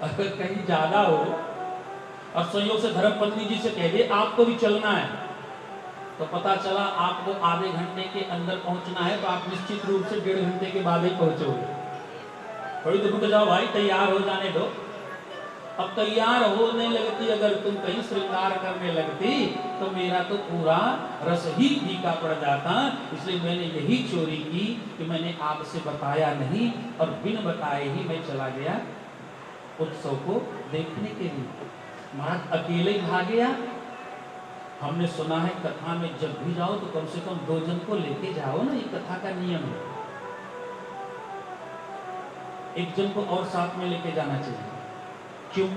अगर कहीं ज्यादा हो और संयोग से धर्मपत्नी जी से कह दिए आपको भी चलना है, तो पता चला आपको आधे घंटे के अंदर पहुंचना है, तो आप निश्चित रूप से 1.5 घंटे के बाद ही पहुंचोगे। थोड़ी तो रुक जाओ भाई, तैयार हो जाने दो। अब तैयार होने लगती अगर तुम कहीं श्रृंगार करने लगती तो मेरा तो पूरा रस ही फीका पड़ जाता। इसलिए मैंने यही चोरी की कि मैंने आपसे बताया नहीं और बिन बताए ही मैं चला गया उत्सव को देखने के लिए। महाराज अकेले ही भाग गया। हमने सुना है कथा में जब भी जाओ तो कम से कम 2 जन को लेके जाओ ना, ये कथा का नियम है। 1 जन को और साथ में लेके जाना चाहिए। क्यों?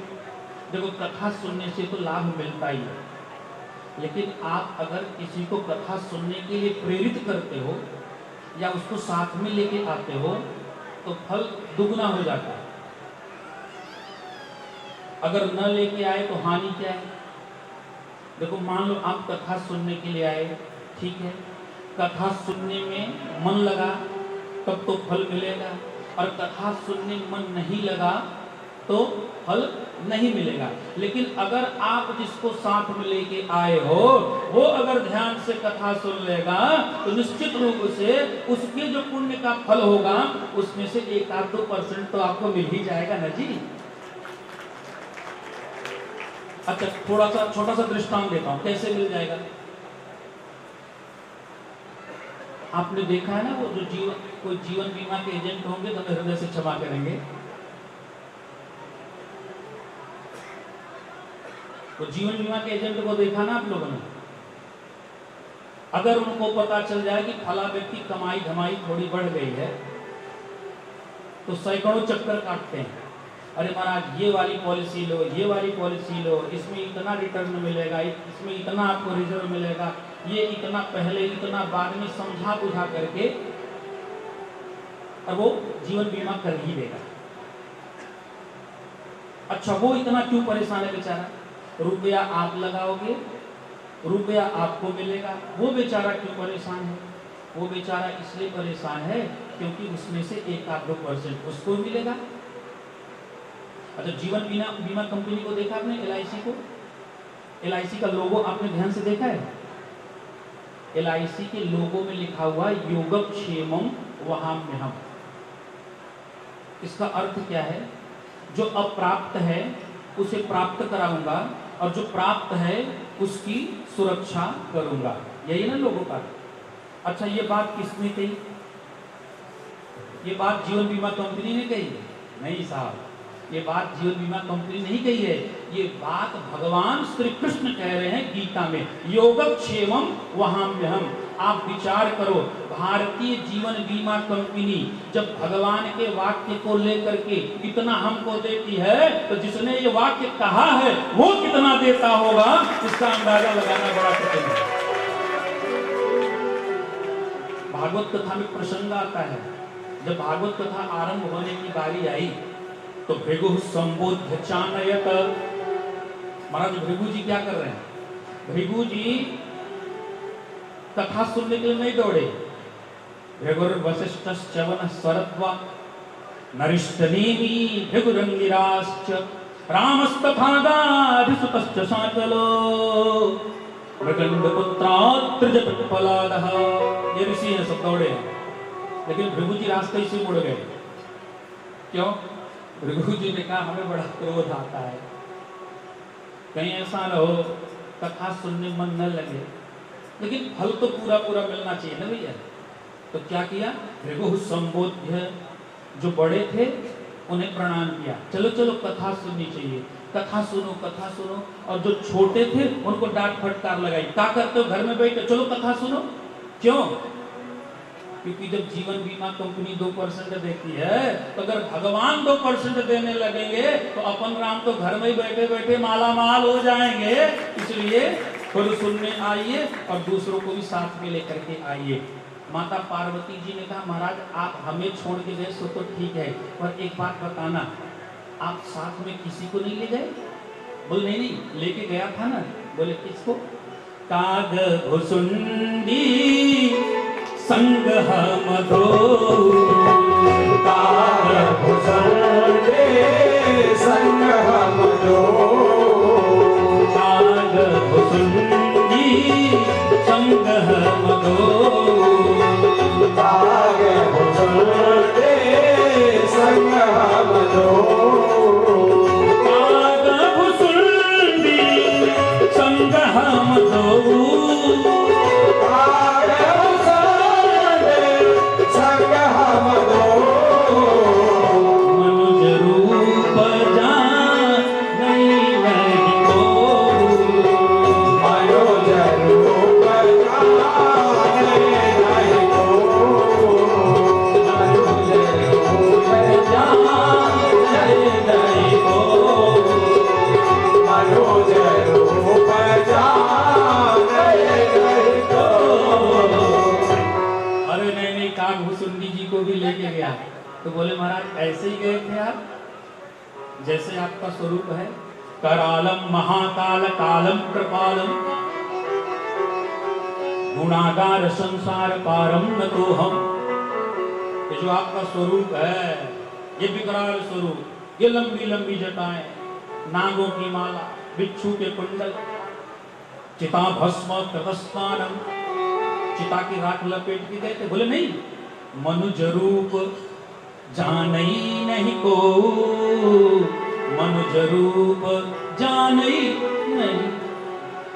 देखो कथा सुनने से तो लाभ मिलता ही है, लेकिन आप अगर किसी को कथा सुनने के लिए प्रेरित करते हो या उसको साथ में लेके आते हो तो फल दुगना हो जाता है। अगर न लेके आए तो हानि क्या है? देखो मान लो आप कथा सुनने के लिए आए, ठीक है, कथा सुनने में मन लगा तब तो फल मिलेगा, और कथा सुनने में मन नहीं लगा तो फल नहीं मिलेगा। लेकिन अगर आप जिसको साथ में लेके आए हो वो अगर ध्यान से कथा सुन लेगा तो निश्चित रूप से उसके जो पुण्य का फल होगा उसमें से 1-2% तो आपको मिल ही जाएगा ना जी। अच्छा थोड़ा सा छोटा सा दृष्टांत देता हूं कैसे मिल जाएगा। आपने देखा है ना वो जो कोई जीवन बीमा के एजेंट होंगे तो हमें हृदय से क्षमा करेंगे, तो जीवन बीमा के एजेंट को देखा ना आप लोगों ने। अगर उनको पता चल जाए कि फला व्यक्ति कमाई धमाई थोड़ी बढ़ गई है तो सैकड़ों चक्कर काटते हैं। अरे महाराज ये वाली पॉलिसी लो, ये वाली पॉलिसी लो, इसमें इतना रिटर्न मिलेगा, इसमें इतना आपको रिजर्व मिलेगा, ये इतना पहले इतना बाद में समझा बुझा करके और वो जीवन बीमा कर ही देगा। अच्छा वो इतना क्यों परेशान है बेचारा? रुपया आप लगाओगे, रुपया आपको मिलेगा, वो बेचारा क्यों परेशान है? वो बेचारा इसलिए परेशान है क्योंकि उसमें से 1-2% उसको मिलेगा। अच्छा जीवन बीमा कंपनी को देखा आपने, LIC को? LIC का लोगो आपने ध्यान से देखा है? LIC के लोगो में लिखा हुआ योगक्षेमम वहाम्यहम्। इसका अर्थ क्या है? जो अप्राप्त है उसे प्राप्त कराऊंगा और जो प्राप्त है उसकी सुरक्षा करूंगा, यही ना लोगों का। अच्छा ये बात किसने कही? ये बात जीवन बीमा कंपनी ने कही? नहीं साहब, ये बात जीवन बीमा कंपनी नहीं कही है, ये बात भगवान श्री कृष्ण कह रहे हैं गीता में, योगक्षेमम वहाम्यहम्। आप विचार करो, भारतीय जीवन बीमा कंपनी जब भगवान के वाक्य को लेकर के इतना हमको देती है तो जिसने ये वाक्य कहा है वो कितना देता होगा इसका अंदाजा लगाना बड़ा कठिन है। भागवत कथा में प्रसंग आता है, जब भागवत कथा आरंभ होने की बारी आई तो भृगु संबोध्य चानयत। महाराज भृगु जी क्या कर रहे हैं? भृगु जी कथा सुनने के लिए नहीं दौड़े। भृगुर वशिष्ठ च्यवन स्वरत्वा नरिष्ठनेमि भृगुरंगिराश्च रामस्तथादाधिसुतश्च शाकलो मृगंडपुत्रात्रिजपटफलादः। ये ऋषि हैं सब दौड़े हैं, लेकिन भृगु जी रास्ते से मुड़ गए। क्यों? भृगु जी ने कहा हमें बड़ा क्रोध आता है, कहीं ऐसा न हो कथा सुनने मन न लगे, लेकिन फल तो पूरा पूरा मिलना चाहिए ना भैया। तो क्या किया? भृगु संबोध्य, जो बड़े थे उन्हें प्रणाम किया, चलो चलो कथा सुननी चाहिए, कथा सुनो कथा सुनो। और जो छोटे थे उनको डांट फटकार लगाई, क्या करते हो घर में बैठे, चलो कथा सुनो। क्यों? क्योंकि जब जीवन बीमा कंपनी 2% देती है तो अगर भगवान 2% देने लगेंगे तो अपन राम तो घर में ही बैठे बैठे माला माल हो जाएंगे। इसलिए खुद सुनने आइए और दूसरों को भी साथ में लेकर के आइए। माता पार्वती जी ने कहा महाराज आप हमें छोड़ के गए सो तो ठीक है, पर एक बात बताना, आप साथ में किसी को नहीं ले गए? बोले नहीं नहीं लेके गया था ना। बोले किसको? काग भुसुंडी संग मधो, काग भुसुंडी संग तो बोले महाराज ऐसे ही गए थे आप, जैसे आपका स्वरूप है। करालम महाकाल कालम कृपालम गुणागार संसार पारम न तो हम। ये जो आपका स्वरूप है, ये विकराल स्वरूप, ये लंबी लंबी जटाएं, नागों की माला, बिच्छू के कुंडल, चिता भस्म कृतस्नानम, चिता की राख लपेट के गए थे। बोले नहीं, मनुज रूप जानई नहीं को, मनुज रूप जानई नहीं।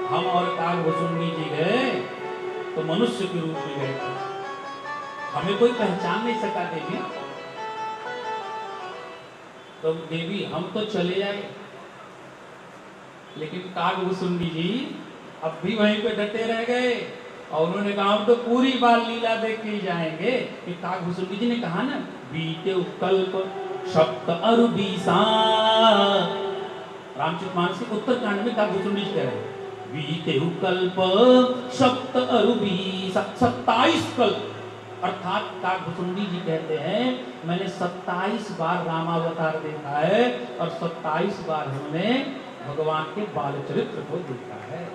हम और कागभुसुंडी जी गए तो मनुष्य के रूप में गए थे, हमें कोई पहचान नहीं सका देवी। तो देवी हम तो चले आए, लेकिन कागभुसुंडी जी अब भी वहीं पे डटे रह गए और उन्होंने कहा हम तो पूरी बाल लीला देख के जाएंगे। कि कागभुसुंडी जी ने कहा ना, बीते कल्प सप्त अरु बीसा, रामचरितमानस के उत्तरकांड में कागभुसुंडी जी कह रहे हैं बीते कल्प सप्त अरु बीसा, 27 कल्प। अर्थात कागभुसुंडी जी कहते हैं मैंने 27 बार रामावतार देखा है और 27 बार हमने भगवान के बाल चरित्र को देखा है।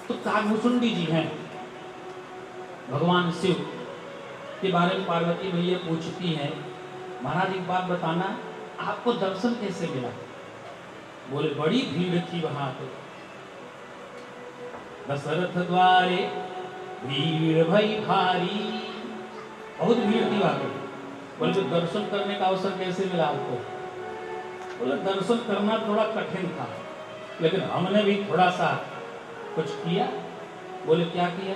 तो कागभुसुंडी जी हैं। भगवान शिव के बारे में पार्वती मैया पूछती हैं, महाराज एक बात बताना, आपको दर्शन कैसे मिला? बोले बड़ी भीड़ थी वहां पे, दशरथ द्वारे भीड़ भई भारी, बहुत भीड़ थी वहां पे। बोले तो दर्शन करने का अवसर कैसे मिला आपको? बोले दर्शन करना थोड़ा कठिन था, लेकिन हमने भी थोड़ा सा कुछ किया। बोले क्या किया?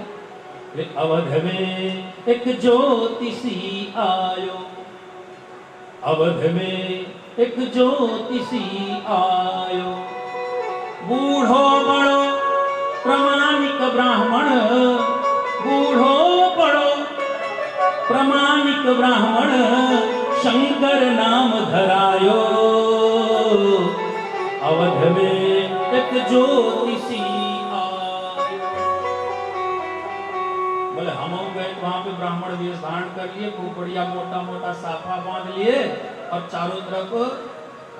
अवध में एक ज्योतिषी आयो, अवध में एक ज्योतिषी आयो, बूढ़ो बड़ो प्रामाणिक ब्राह्मण, बूढ़ो बड़ो प्रामाणिक ब्राह्मण, शंकर नाम धरायो, अवध में एक ज्योतिषी आयो। बोले हम गए वहां पे ब्राह्मण वेश धारण कर लिए, खूब बढ़िया मोटा मोटा साफा बांध लिए और चारों तरफ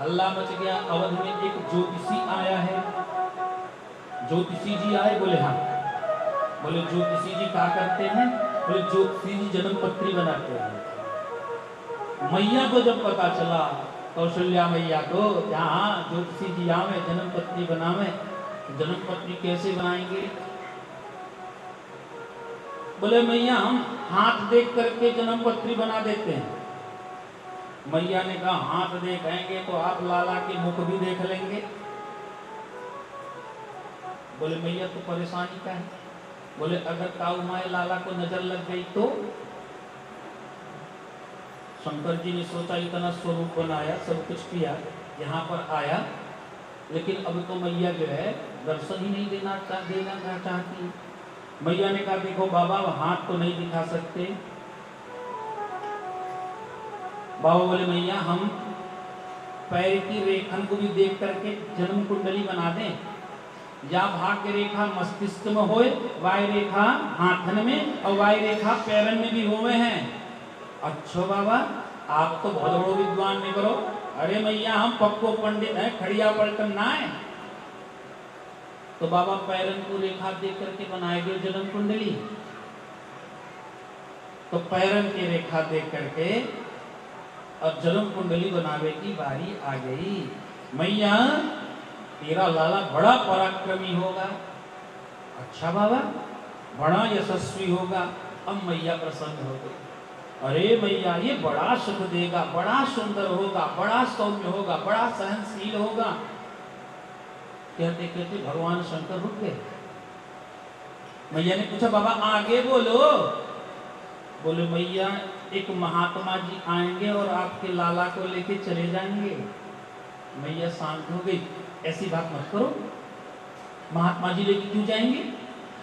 हल्ला मच गया। अवध में एक ज्योतिषी आया है। ज्योतिषी जी आए? बोले हाँ। बोले ज्योतिषी जी क्या करते हैं? बोले ज्योतिषी जी जन्म पत्री बनाते हैं। मैया को जब पता चला, कौशल्या मैया को, यहाँ ज्योतिषी जी आवे जन्म पत्री बनावे, जन्म पत्री कैसे बनाएंगे? बोले मैया हम हाथ देख करके जन्म पत्री बना देते हैं। मैया ने कहा हाथ देखेंगे तो आप लाला के मुख भी देख लेंगे। बोले मैया तो परेशानी क्या है? बोले अगर काऊ माए लाला को नजर लग गई तो? शंकर जी ने सोचा इतना स्वरूप बनाया, सब कुछ किया, यहाँ पर आया, लेकिन अब तो मैया जो है दर्शन ही नहीं देना चाहती। मैया ने कहा देखो बाबा हाथ तो नहीं दिखा सकते। बाबा बोले मैया हम पैर की रेखन को भी देख करके जन्म कुंडली बना दें, या भाग्य रेखा मस्तिष्क में होए, वाय रेखा हाथन में और वाय रेखा पैरन में भी होवे हैं। अच्छा बाबा आप तो बहुत बड़ो विद्वान नहीं करो। अरे मैया हम पक्को पंडित हैं, खड़िया पलटन ना है। तो बाबा पैरन को रेखा देख करके बनाए गए जन्म कुंडली। तो पैरन की रेखा देख करके और जन्म कुंडली बनावे की बारी आ गई। मैया तेरा लाला बड़ा पराक्रमी होगा। अच्छा बाबा बड़ा यशस्वी होगा। अब मैया प्रसन्न हो गई। अरे मैया ये बड़ा सुख देगा, बड़ा सुंदर होगा, बड़ा सौम्य होगा, बड़ा सहनशील होगा। कहते कहते भगवान शंकर रुक गए। मैया ने पूछा बाबा आगे बोलो। बोले मैया एक महात्मा जी आएंगे और आपके लाला को लेके चले जाएंगे। मैया शांत हो गई, ऐसी बात मत करो, महात्मा जी लेके क्यों जाएंगे?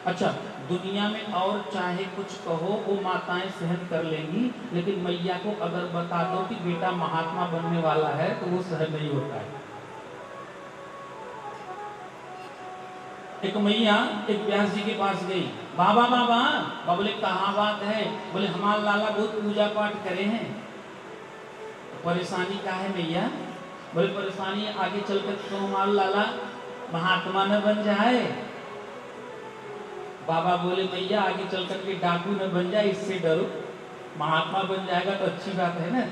अच्छा दुनिया में और चाहे कुछ कहो वो माताएं सहन कर लेंगी, लेकिन मैया को अगर बता दो कि बेटा महात्मा बनने वाला है तो वो सहन नहीं होता है। एक मैया एक व्यास जी के पास गई। बाबा बाबा बोले कहाँ बात है? बोले हमारा लाला बहुत पूजा पाठ करे हैं, परेशानी क्या है मैया? बोले परेशानी आगे चलकर तो मान लाला महात्मा न बन जाए। बाबा बोले मैया आगे चलकर के डाकू न बन जाए, इससे डरो। महात्मा बन जाएगा तो अच्छी बात है ना।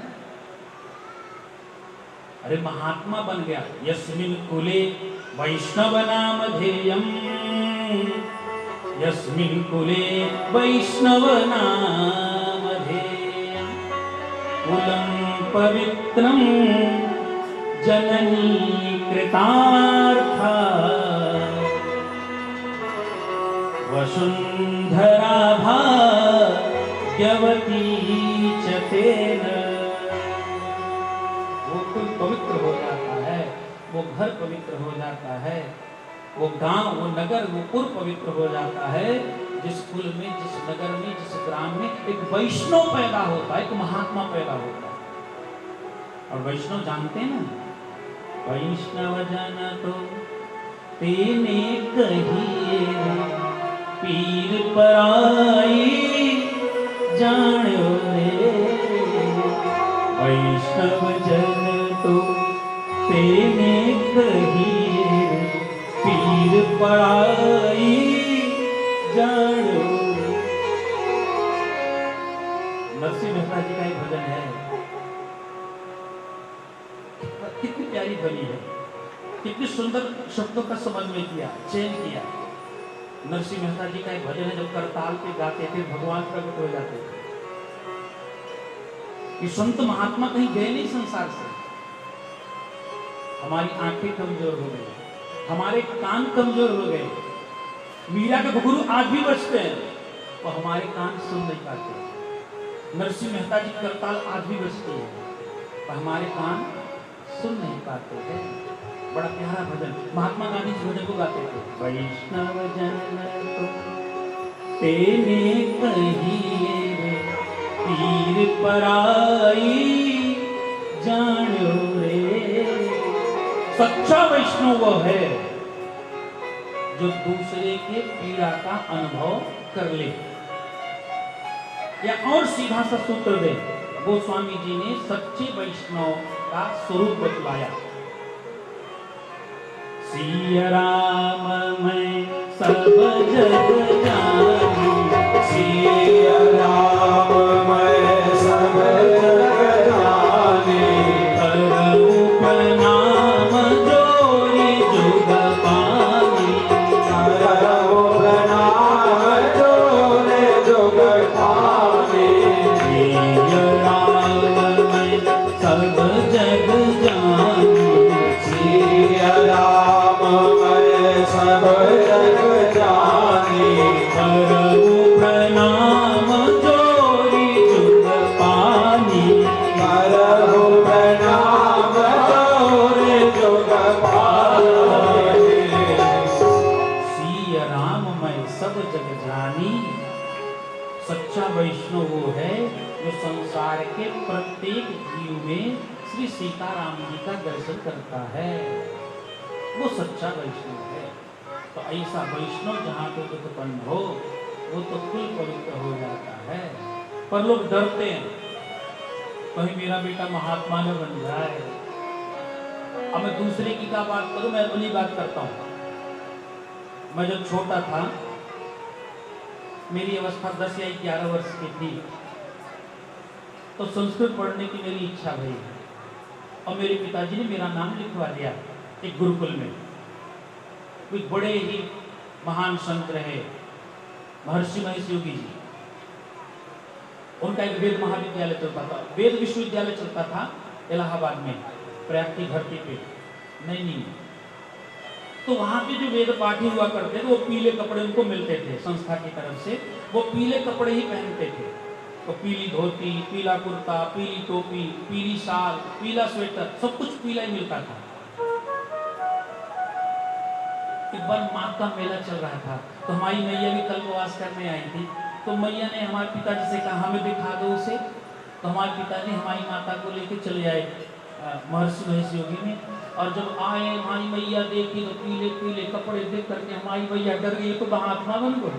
अरे महात्मा बन गया, यस्मिन् कुले वैष्णव नामधेयम्, यस्मिन् कुले वैष्णव नामधेयम्, कुलं पवित्रं जननी कृतार्था, वसुंधरा भाग्यवती च तेन। वो कुल पवित्र हो जाता है, वो घर पवित्र हो जाता है, वो गांव, वो नगर, वो पुर पवित्र हो जाता है जिस कुल में, जिस नगर में, जिस ग्राम में एक वैष्णव पैदा होता है, एक महात्मा पैदा होता है। और वैष्णव जानते हैं ना, वैष्णव जन तो तेने कहिए, पीर पराई जानो रे। वैष्णव जन तो तेने कहिए, पीर पराई जानो। नरसिंह मेहता जी का एक भजन है, कितनी प्यारी ध्वनि है, कितनी सुंदर शब्दों का समन्वय किया, चयन किया। नरसिंह मेहता जी का एक भजन है, जब करताल पे गाते थे भगवान प्रकट हो जाते थे। कि संत महात्मा कहीं गए नहीं संसार से। हमारी आंखें कमजोर हो गई, हमारे कान कमजोर हो गए। मीरा के घुघरू आज भी बजते हैं, तो हमारे कान सुन नहीं पाते। नरसिंह मेहता जी करताल आज भी बजती है, तो हमारे कान सुन नहीं पाते हैं। बड़ा प्यारा भजन, महात्मा गांधी इस भजन को गाते थे। वैष्णव जन तो तेने कहिए, पीर पराई जानो रे। सच्चा वैष्णव वो है जो दूसरे के पीड़ा का अनुभव कर ले। या और सीधा सा सूत्र दे, गोस्वामी जी ने सच्चे वैष्णव का स्वरूप बतलाया। सिया राम मैं सब जग जानी, सिया राम मैं सब जग जानी। करऊं प्रणाम जोरी जुग पानी, करऊं प्रणाम जोरी जुग पानी। सिया राम मैं सब जग जानी, सिया राम मैं सब जग जानी। करऊं प्रणाम जोरी जुग पानी, करऊं प्रणाम जोरी जुग पानी। सिया राम मैं सब जग जानी। सच्चा वैष्णव वो है जो संसार के प्रत्येक जीव में श्री सीताराम जी का दर्शन करता है, वो सच्चा वैष्णव है। तो ऐसा वैष्णव जहाँ पे उत्पन्न हो वो तो कुल पवित्र हो जाता है। पर लोग डरते हैं, कहीं मेरा बेटा महात्मा न बन जाए। अब मैं दूसरे की क्या बात करूं, मैं अपनी बात करता हूं। मैं जब छोटा था, मेरी अवस्था 10 या 11 वर्ष की थी, तो संस्कृत पढ़ने की मेरी इच्छा हुई और मेरे पिताजी ने मेरा नाम लिखवा दिया एक गुरुकुल में। कोई बड़े ही महान संत रहे महर्षि महेश योगी जी, उनका एक वेद महाविद्यालय चलता था, वेद विश्वविद्यालय चलता था इलाहाबाद में, प्रयाग की धरती पे, नहीं। तो वहां पे जो वेद पाठी हुआ करते थे वो पीले कपड़े उनको मिलते थे संस्था की तरफ से, वो पीले कपड़े ही पहनते थे। तो पीली धोती, पीला कुर्ता, पीली टोपी, पीली शाल, पीला स्वेटर, सब कुछ पीला ही मिलता था। एक बार माँ का मेला चल रहा था, तो हमारी मैया भी कल्पवास करने आई थी। तो मैया ने हमारे पिताजी से कहा हमें दिखा दो उसे। तो हमारे पिताजी हमारी माता को लेकर चले आए महर्षि महेश योगी में। और जब आए हमारी मैया देखी तो पीले पीले कपड़े देख करके हमारी मैया डर गई, तो महात्मा बन गए।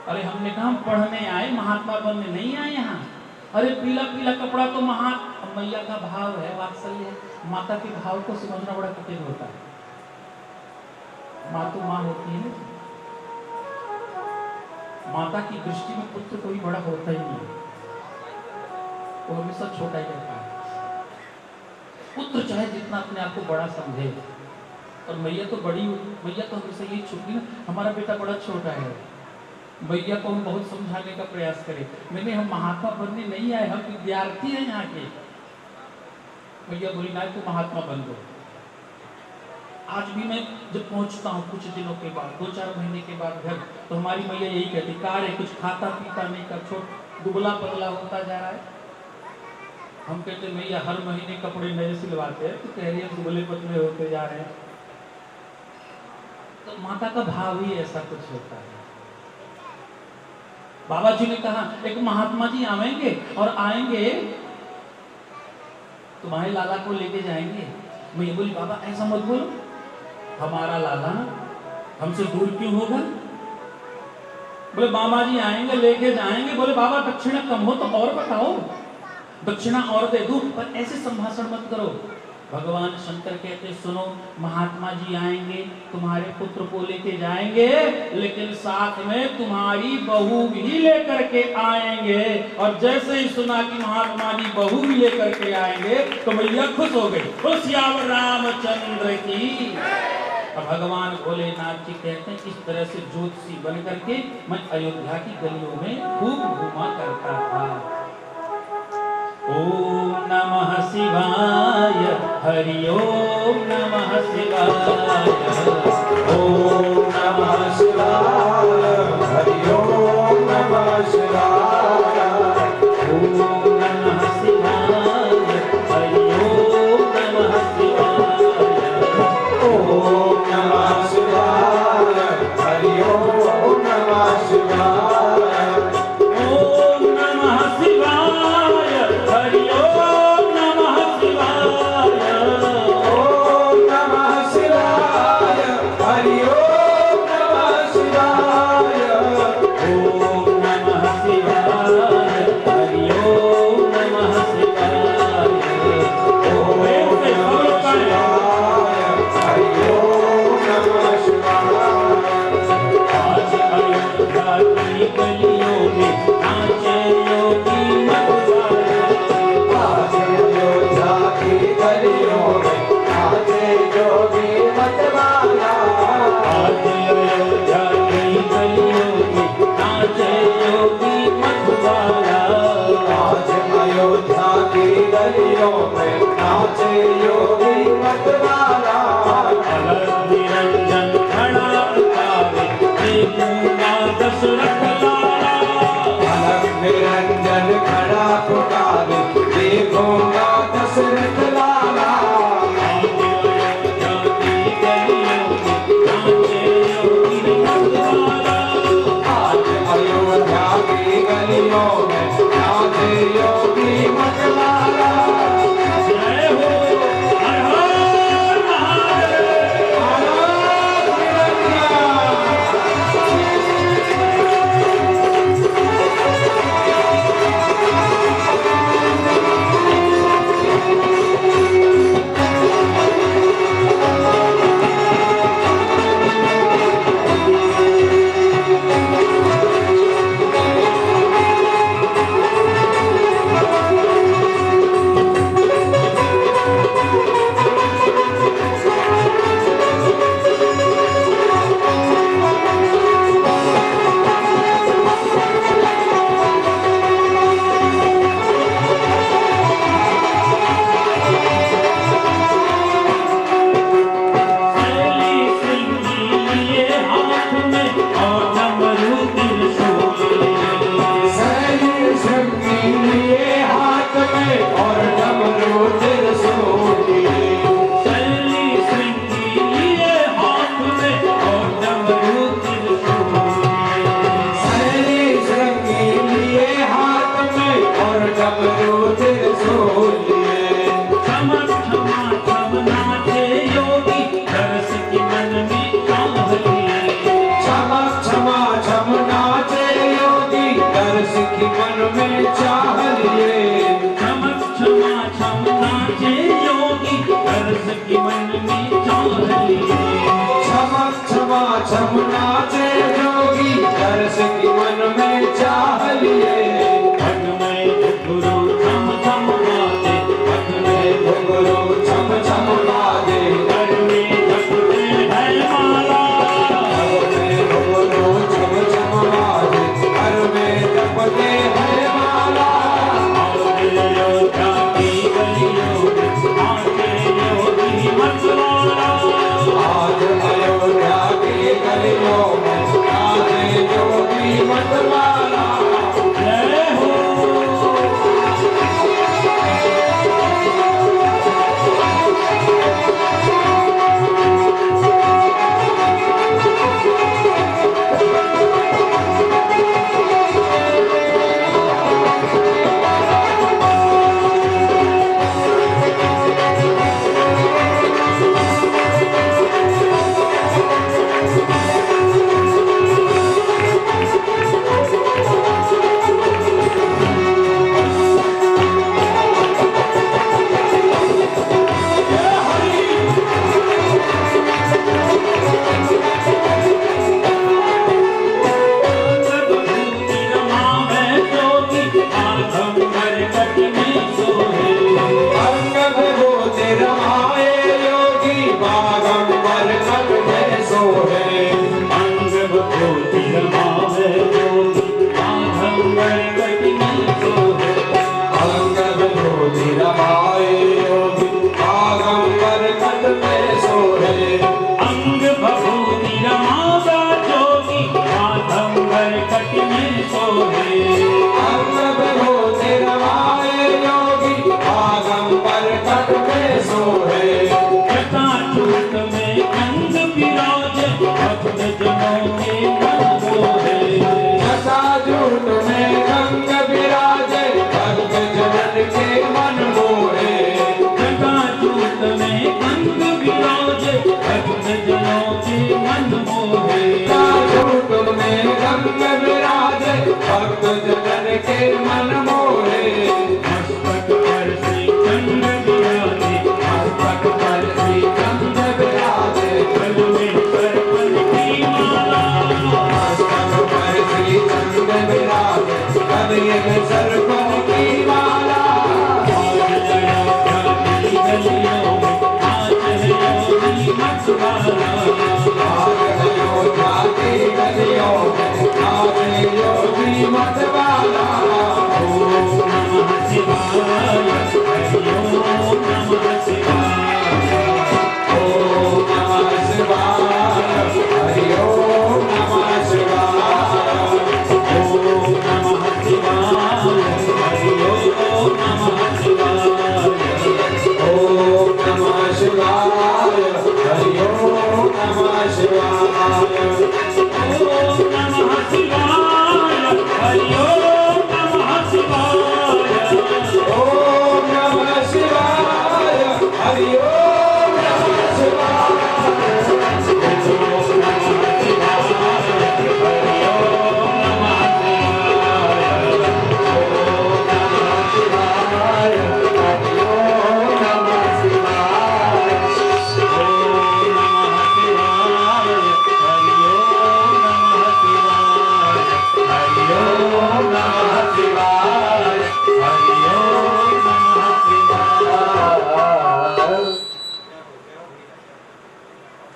अरे हमने कहा हम पढ़ने आए, महात्मा बनने नहीं आए यहाँ। अरे पीला पीला कपड़ा तो महा मैया का भाव है, वात्सल्य है। माता के भाव को समझना बड़ा कठिन होता है। माँ तो माँ होती है ना, माता की दृष्टि में पुत्र कोई बड़ा होता ही नहीं, वो हमेशा छोटा ही रहता है। पुत्र चाहे जितना अपने आप को बड़ा समझे, और मैया तो बड़ी, मैया तो हमेशा यही छुपी ना, हमारा बेटा बड़ा छोटा है, मैया को हम बहुत समझाने का प्रयास करें। मैंने हम महात्मा बनने नहीं आए, हम विद्यार्थी हैं यहाँ के। मैया बोली ना तो महात्मा बन दो। आज भी मैं जब पहुंचता हूँ कुछ दिनों के बाद, 2-4 महीने के बाद घर, तो हमारी मैया यही कहती, कार्य कुछ खाता पीता नहीं, कर छोट दुबला पतला होता जा रहा है। हम कहते मैया हर महीने कपड़े नए सिलवाते हैं, तो कह रही है दुबले पतले होते जा रहे हैं। तो माता का भाव ही ऐसा कुछ होता है। बाबा जी ने कहा एक महात्मा जी आवेंगे और आएंगे तुम्हारे लाला को लेके जाएंगे। मैं बोली बाबा ऐसा मत बोलो, हमारा लाला हमसे दूर क्यों होगा? बोले मामा जी आएंगे लेके जाएंगे। बोले बाबा दक्षिणा कम हो तो और बताओ, दक्षिणा और दे दूं, पर ऐसे संभाषण मत करो। भगवान शंकर कहते सुनो, महात्मा जी आएंगे तुम्हारे पुत्र को लेके जाएंगे, लेकिन साथ में तुम्हारी बहू भी लेकर के आएंगे। और जैसे ही सुना कि महात्मा जी बहू भी लेकर के आएंगे तो मैया खुश हो गई। तो सियावर रामचंद्र की। अब भगवान भोलेनाथ जी कहते हैं इस तरह से ज्योतिषी बन करके मैं अयोध्या की गलियों में खूब घूमा करता था। ओम नमः शिवाय, हरि ओम नमः शिवाय, ओम नमः शिवाय, हरि ओम नमः शिवाय, ओम नमः शिवाय, हरि ओम नमः शिवाय, ओम नमः शिवाय, हरि ओम नमः शिवाय, ओम नमः शिवाय, हरि ओम नमः शिवाय, ओम नमः शिवाय, हरि ओम नमः शिवाय, ओम नमः शिवाय, हरि ओम नमः शिवाय। ओम नमः शिवाय, हरि ओम नमः शिवाय। आज अयोध्या की गलियों में नाचे योगी मतवाले। आज अयोध्या की गलियों में नाचे जोगी मतवाला। आज अयोध्या की गलियों में नाचे योगी मतवाला। आज अयोध्या की गलियों में नाचे योगी मतवाला। अलग निरंजन खड़ा उतारे, देखूंगा दशरथ लाला। अलग निरंजन खड़ा पुकारे, देखूंगा दशरथ लाला। आज अयोध्या की गलियों में नाचे योगी मतवाला। आज अयोध्या की गलियों में नाचे योगी मतवाला। जय हो, हर हर महादेव। आलोक निरंजन। शैली सिंधी लिए हाथ में और डमरू त्रिशूल। शैली शक्ति लिए हाथ में और डमरू त्रिशूल। शैली सिंधी लिए हाथ में और डमरू त्रिशूल। शैली शक्ति लिए हाथ में और डमरू त्रिशूल। क्षमा क्षमा क्षम नाचे योगी, दर्श की मन में चाह लिए। क्षमा क्षमा क्षम नाचे योगी, दर्श की मन में चाह लिए। छम नाचे जोगी दर्श की मन में चाह लिए पग में घुंघरू छम छम बाजे, पग में घुंघरू छम छम बाजे घर में जपते हैं माला, घर में घुंघरू छम छम बाजे घर में जपते हैं माला अयोध्या की गलियों में आके योगी मतवाला, आज अयोध्या की गलियों में आके योगी मतवाला जय हो।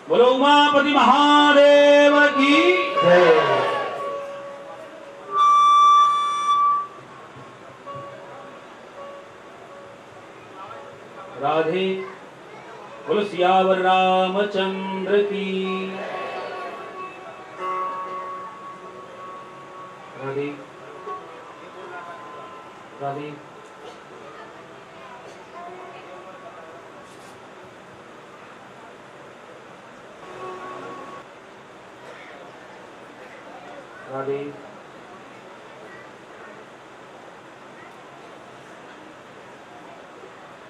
बोलो उमापति महादेव की जय। राधे। बोलो सियावर रामचंद्र की राधे राधे। राधे।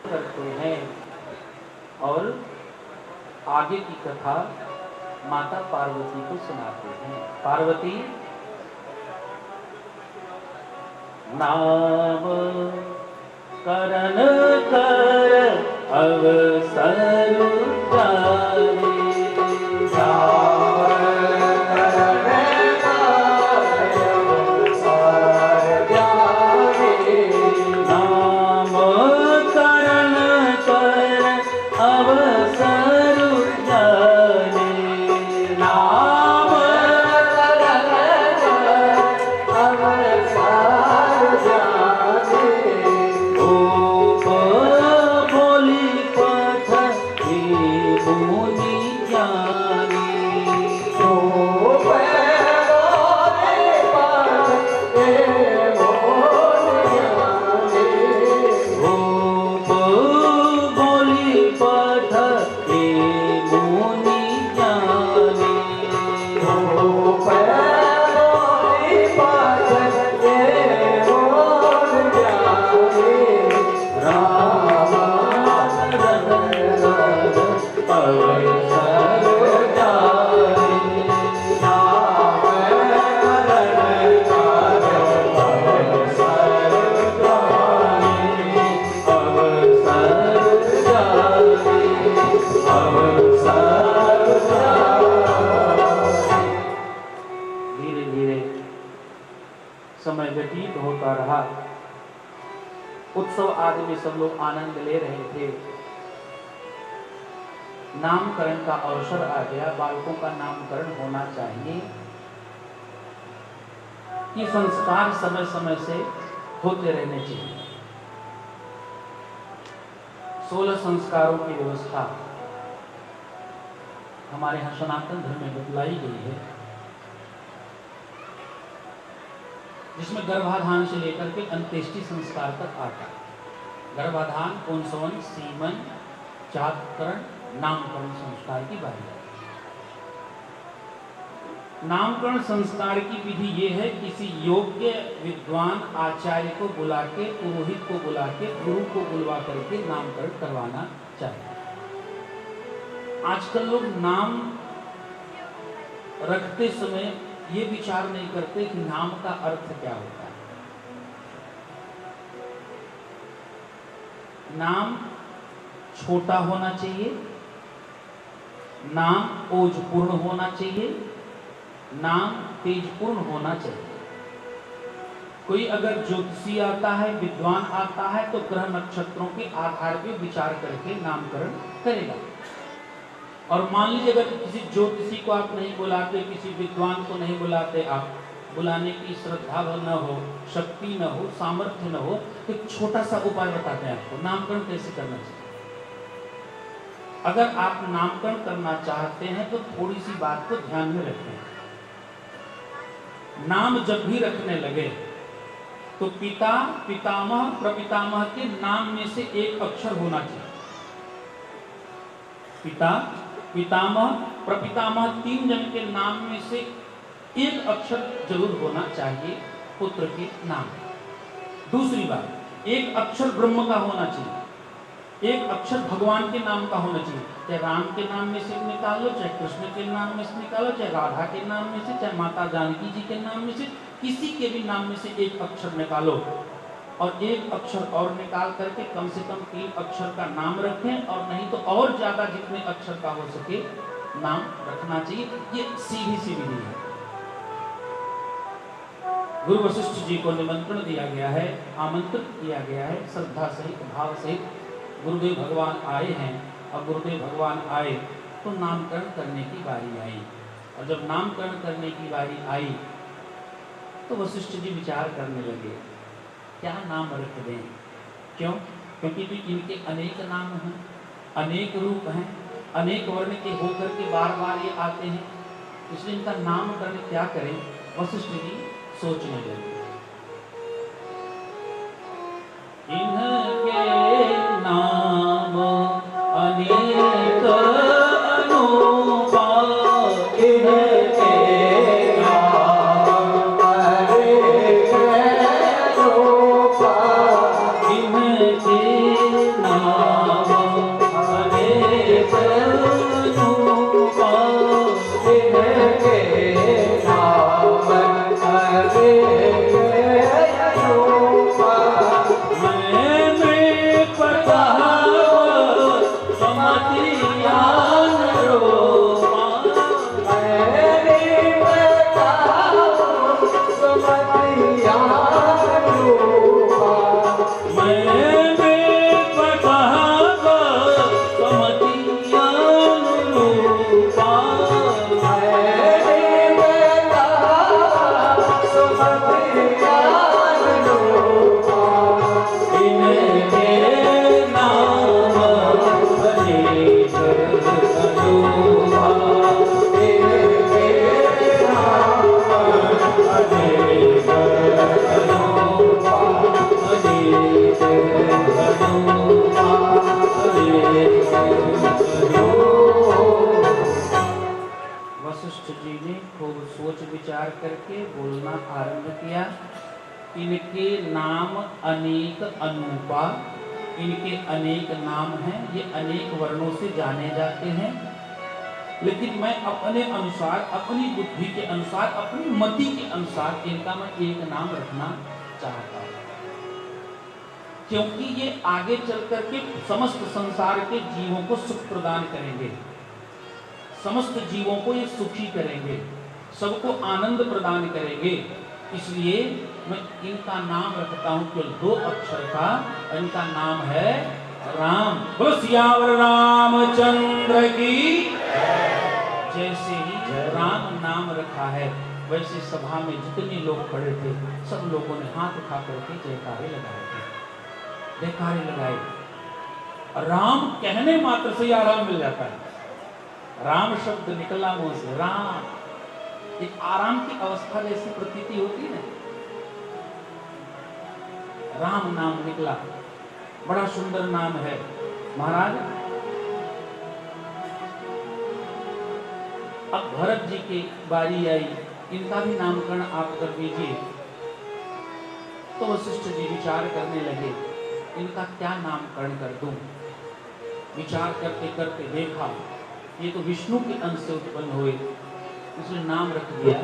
करते हैं और आगे की कथा माता पार्वती को सुनाते हैं। पार्वती नाम करण कर अवसर जाने, समय व्यतीत होता रहा। उत्सव आदि में सब लोग आनंद ले रहे थे। नामकरण का अवसर आ गया। बालकों का नामकरण होना चाहिए। ये संस्कार समय समय से होते रहने चाहिए। 16 संस्कारों की व्यवस्था हमारे यहाँ सनातन धर्म में बतलाई गई है, जिसमें गर्भाधान से लेकर के अंत्येष्टि संस्कार तक आता है। गर्भाधान, पुंसवन, सीमन, जातकरण, नामकरण संस्कार की बारी है। नामकरण संस्कार की विधि ये है, किसी योग्य विद्वान आचार्य को बुला के, पुरोहित को बुला के, गुरु को बुलवा करके नामकरण करवाना चाहिए। आजकल लोग नाम रखते समय ये विचार नहीं करते कि नाम का अर्थ क्या होता है। नाम छोटा होना चाहिए, नाम ओजपूर्ण होना चाहिए, नाम तेजपूर्ण होना चाहिए। कोई अगर ज्योतिषी आता है, विद्वान आता है, तो ग्रह नक्षत्रों के आधार पर विचार करके नामकरण करेगा। और मान लीजिए अगर किसी ज्योतिषी को आप नहीं बुलाते, किसी विद्वान को नहीं बुलाते, आप बुलाने की श्रद्धा न हो, शक्ति न हो, सामर्थ्य न हो, तो एक छोटा सा उपाय बताते हैं आपको नामकरण कैसे करना चाहिए। अगर आप नामकरण करना चाहते हैं तो थोड़ी सी बात को ध्यान में रखें। नाम जब भी रखने लगे तो पिता, पितामह, प्रपितामह के नाम में से एक अक्षर होना चाहिए। पिता, पितामह, प्रपितामह, 3 जन के नाम में से एक अक्षर जरूर होना चाहिए पुत्र के नाम। दूसरी बात, एक अक्षर ब्रह्म का होना चाहिए, एक अक्षर भगवान के नाम का होना चाहिए। चाहे राम के नाम में से निकालो, चाहे कृष्ण के नाम में से निकालो, चाहे राधा के नाम में से, चाहे माता जानकी जी के नाम में से, किसी के भी नाम में से एक अक्षर निकालो और एक अक्षर और निकाल करके कम से कम 3 अक्षर का नाम रखें, और नहीं तो और ज्यादा जितने अक्षर का हो सके नाम रखना चाहिए। ये सीधी सी विधि है। गुरु वशिष्ठ जी को निमंत्रण दिया गया है, आमंत्रित किया गया है, श्रद्धा सहित, भाव सहित गुरुदेव भगवान आए हैं। और गुरुदेव भगवान आए तो नामकरण करने की बारी आई। और जब नामकरण करने की बारी आई तो वशिष्ठ जी विचार करने लगे, क्या नाम रख दें। क्यों? क्योंकि इनके अनेक नाम हैं, अनेक रूप हैं, अनेक वर्ण के होकर के बार बार ये आते हैं, इसलिए इनका नामकरण क्या करें। वशिष्ठ जी सोचने लगे। इनके नाम अनेक अनूपा, इनके नाम अनेक अनूपा, इनके नाम अनेक अनूपा, इनके नाम अनेक अनूपा। मैंने पता समतियान रूपा, मैंने पता समतियान रूपा, मैंने पता समतियान रूपा, मैंने पता समतियान रूपा। इनके नाम अनेक अनूपा, इनके नाम अनेक अनूपा, अनेक अनूपा, अनेक अनूपा। वशिष्ठ जी ने खूब सोच विचार करके बोलना आरंभ किया। इनके नाम अनेक अनूपा, इनके अनेक नाम हैं, ये अनेक वर्णों से जाने जाते हैं, लेकिन मैं अपने अनुसार, अपनी बुद्धि के अनुसार, अपनी मति के अनुसार इनका मैं एक नाम रखना चाहता हूं, क्योंकि ये आगे चल करके समस्त संसार के जीवों को सुख प्रदान करेंगे, समस्त जीवों को ये सुखी करेंगे, सबको आनंद प्रदान करेंगे। इसलिए मैं इनका नाम रखता हूं केवल 2 अक्षर का, इनका नाम है राम। बोलो सियावर रामचंद्र की। जैसे ही राम नाम रखा है, वैसे सभा में जितने लोग खड़े थे सब लोगों ने हाथ उठा करके जयकारे लगाए थे, जयकारे लगाए। राम कहने मात्र से आराम मिल जाता है, राम शब्द निकला मुंह से, राम एक आराम की अवस्था जैसी प्रतीति होती है। राम नाम निकला, बड़ा सुंदर नाम है महाराज। अब भरत जी की बारी आई, इनका भी नामकरण आप कर दीजिए। तो वशिष्ठ जी विचार करने लगे, इनका क्या नामकरण कर दूं। विचार करते करते देखा ये तो विष्णु के अंश से उत्पन्न हुए, इसलिए नाम रख दिया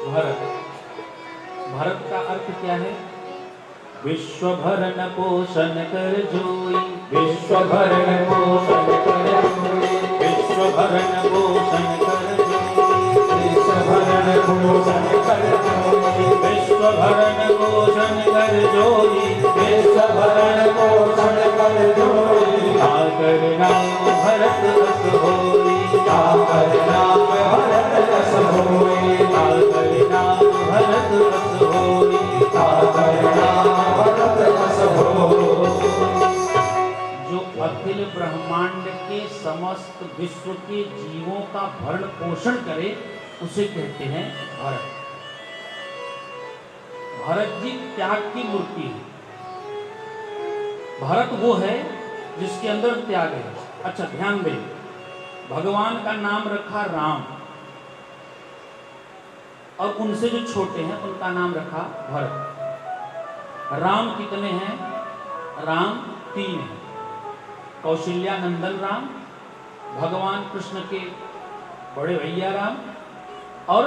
भरत। भरत का अर्थ क्या है? विश्व भरण पोषण कर जोई, विश्व भरण पोषण कर जोई, विश्व भरण पोषण कर जोई, विश्व भरण पोषण कर जोई, विश्व भरण पोषण कर जोई, विश्व भरण पोषण कर जोई। आकर नाम भरत अस होई, आकर नाम भरत अस होई, आकर नाम भरत अस होई, आकर नाम भरत अस होई। जो अखिल ब्रह्मांड के समस्त विश्व के जीवों का भरण पोषण करे उसे कहते हैं भरत। भरत जी त्याग की मूर्ति है। भरत वो है जिसके अंदर त्याग है। अच्छा ध्यान दें, भगवान का नाम रखा राम, और उनसे जो छोटे हैं उनका नाम रखा भरत। राम कितने हैं? राम 3 हैं। कौशल्या नंदन राम, भगवान कृष्ण के बड़े भैया राम, और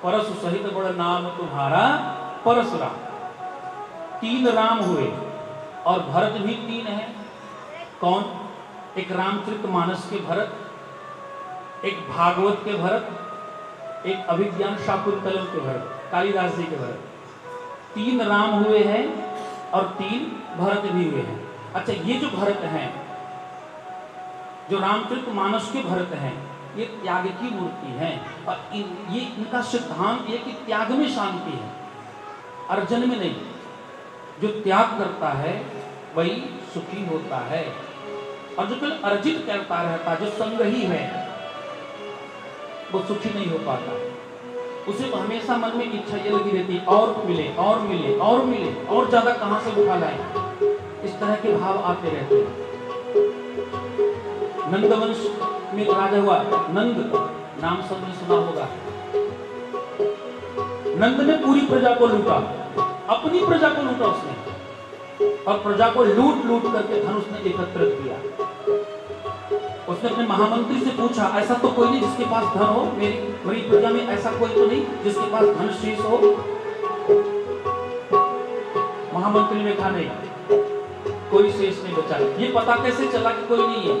परशु सहित बड़ा नाम तुम्हारा परशुराम। 3 राम हुए, और भरत भी 3 है। कौन? एक रामचरितमानस के भरत, एक भागवत के भरत, एक अभिज्ञान शाकुंतलम के भरत, कालिदास जी के भरत। 3 राम हुए हैं और 3 भरत भी हुए हैं। अच्छा, ये जो भरत हैं, जो रामचरितमानस के भरत हैं, ये त्याग की मूर्ति है, और ये इनका सिद्धांत ये कि त्याग में शांति है, अर्जन में नहीं। जो त्याग करता है वही सुखी होता है, और जो केवल अर्जित करता रहता, जो संग्रही है, वो सुखी नहीं हो पाता। उसे हमेशा मन में इच्छा ये लगी रहती, और मिले और मिले और मिले, और ज्यादा कहां से उठा लाए, इस तरह के भाव आते रहते हैं। नंदवंश में राजा हुआ नंद, नाम सबने सुना होगा। नंद ने पूरी प्रजा को लूटा, अपनी प्रजा को लूटा उसने, और प्रजा को लूट लूट करके धन उसने एकत्रित किया। उसने अपने महामंत्री से पूछा, ऐसा तो कोई नहीं जिसके पास धन हो, मेरी प्रजा में ऐसा कोई तो नहीं जिसके पास धन शेष हो। महामंत्री ने कहा नहीं, कोई शेष नहीं बचा। ये पता कैसे चला कि कोई नहीं है?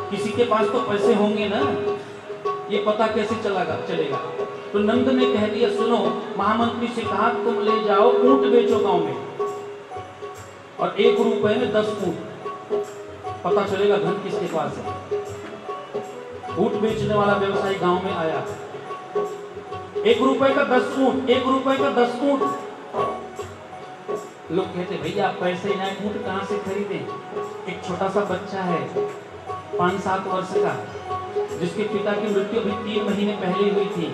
किसी के पास तो पैसे होंगे ना, ये पता कैसे चलेगा? तो नंद ने कह दिया, सुनो, महामंत्री से कहा तुम ले जाओ ऊंट बेचो गांव में, और 1 रुपए में 10 ऊंट, पता चलेगा धन किसके पास है। ऊंट बेचने वाला व्यवसायी गांव में आया, 1 रुपए का 10 ऊंट, 1 रुपए का 10 ऊंट। लोग कहते भैया पैसे नहीं, ऊंट कहां से खरीदे? एक छोटा सा बच्चा है 5-7 वर्ष का, जिसके पिता की मृत्यु अभी 3 महीने पहले हुई थी।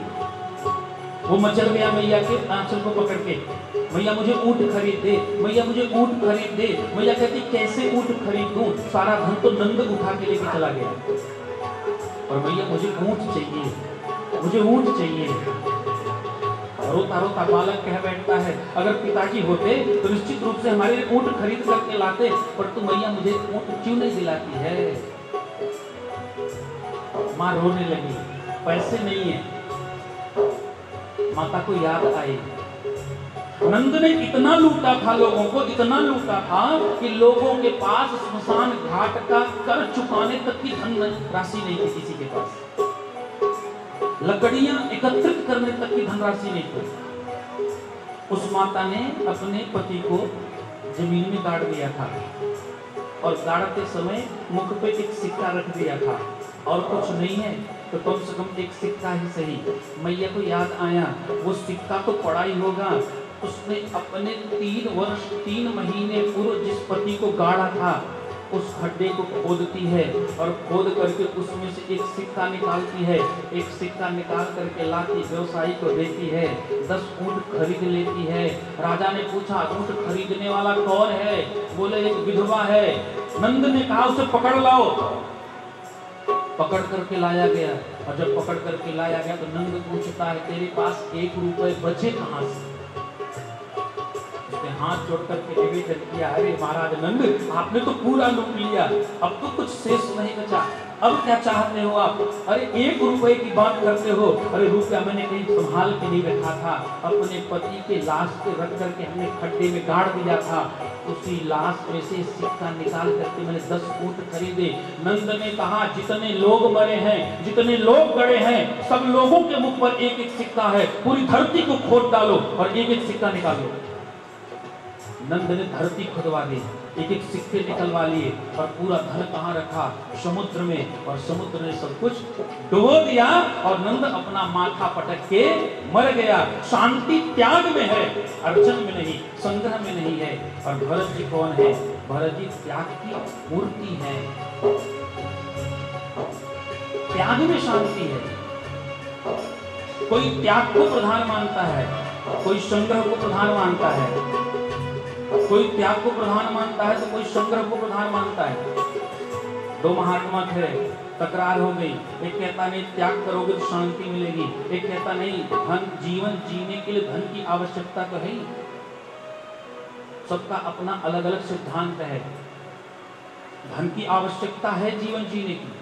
वो मचल गया मैया के आंचल को पकड़ के, मैया मुझे ऊंट खरीद दे, मैया मुझे ऊंट खरीद दे। मैया कहती कैसे ऊंट खरीद दूं, सारा धन तो नंद उठा के लेके चला गया। और भैया मुझे ऊँट चाहिए, मुझे ऊँट चाहिए। रोता रोता बालक कह बैठता है, अगर पिताजी होते तो निश्चित रूप से हमारे लिए ऊँट खरीद करके लाते, पर तुम मैया मुझे ऊँट क्यों नहीं दिलाती है। माँ रोने लगी, पैसे नहीं है। माता को याद आई, नंद ने इतना लूटा था लोगों को, इतना लूटा था कि लोगों के पास स्मशान घाट का कर चुकाने तक की धन राशि नहीं थी किसी के पास, लकड़ियां एकत्रित करने तक की धनराशि नहीं थी। उस माता ने अपने पति को जमीन में गाड़ दिया था और गाड़ते समय मुख पे एक सिक्का रख दिया था, और कुछ नहीं है तो कम से कम एक सिक्का ही सही। मैया को याद आया वो सिक्का तो पड़ा ही होगा। उसने अपने 3 वर्ष 3 महीने पूर्व जिस पति को गाड़ा था उस खड्डे को खोदती है और खोद करके उसमें से एक सिक्का निकालती है। एक सिक्का निकाल करके लाती व्यवसायी को देती है, 10 ऊँट खरीद लेती है। राजा ने पूछा ऊँट खरीदने वाला कौन है? बोले एक विधवा है। नंद ने कहा उसे पकड़ लाओ। पकड़ करके लाया गया, और जब पकड़ करके लाया गया तो नंद पूछता है तेरे पास 1 रुपए बचे कहाँ से? उसने हाथ जोड़ करके निवेदन किया, अरे महाराज नंद आपने तो पूरा लूट लिया, अब तो कुछ शेष नहीं बचा, अब क्या चाहते हो आप? अरे 1 रुपए की बात करते हो? अरे रुपया मैंने कहीं संभाल के नहीं रखा था, अपने पति के लाश पे रख करके हमने खड्डे में गाड़ दिया था, उसी लाश में से सिक्का निकाल करके मैंने 10 ऊँट खरीदे। नंद ने कहा जितने लोग मरे हैं, जितने लोग गड़े हैं, सब लोगों के मुख पर 1-1 सिक्का है, पूरी धरती को खोद डालो और 1-1 सिक्का निकालो। नंद ने धरती खुदवा दी, 1-1 सिक्के निकलवा लिए और पूरा धन कहाँ रखा? समुद्र में, और समुद्र ने सब कुछ डुबो दिया और नंद अपना माथा पटक के मर गया। शांति त्याग में है, अर्जन में नहीं, संग्रह में नहीं है। और भरत जी कौन है? भरत जी त्याग की मूर्ति है। त्याग में शांति है। कोई त्याग को प्रधान मानता है, कोई संग्रह को प्रधान मानता है, कोई त्याग को प्रधान मानता है तो कोई संग्रह को प्रधान मानता है। 2 महात्मा थे, तकरार हो गई। एक कहता नहीं त्याग करोगे तो शांति मिलेगी, एक कहता नहीं धन जीवन जीने के लिए धन की आवश्यकता तो है ही। सबका अपना अलग अलग सिद्धांत है। धन की आवश्यकता है जीवन जीने की।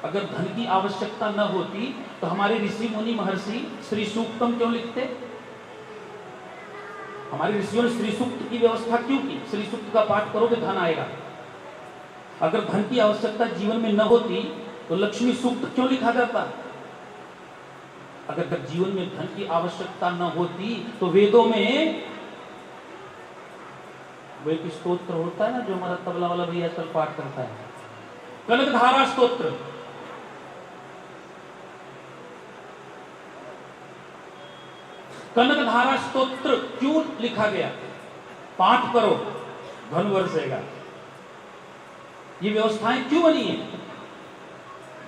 अगर धन की आवश्यकता न होती तो हमारे ऋषि मुनि महर्षि श्री सूक्तम क्यों लिखते? हमारे ऋषियों ने श्री सूक्त की व्यवस्था क्यों की? श्री सूक्त का पाठ करोगे धन आएगा। अगर धन की आवश्यकता जीवन में न होती तो लक्ष्मी सूक्त क्यों लिखा जाता? अगर जीवन में धन की आवश्यकता न होती तो वेदों में वो एक स्तोत्र होता है ना जो हमारा तबला वाला भैया आजकल पाठ करता है, कनकधारा स्तोत्र। कनकधारा स्तोत्र क्यों लिखा गया? पाठ करो धन बरसेगा। ये व्यवस्थाएं क्यों बनी है?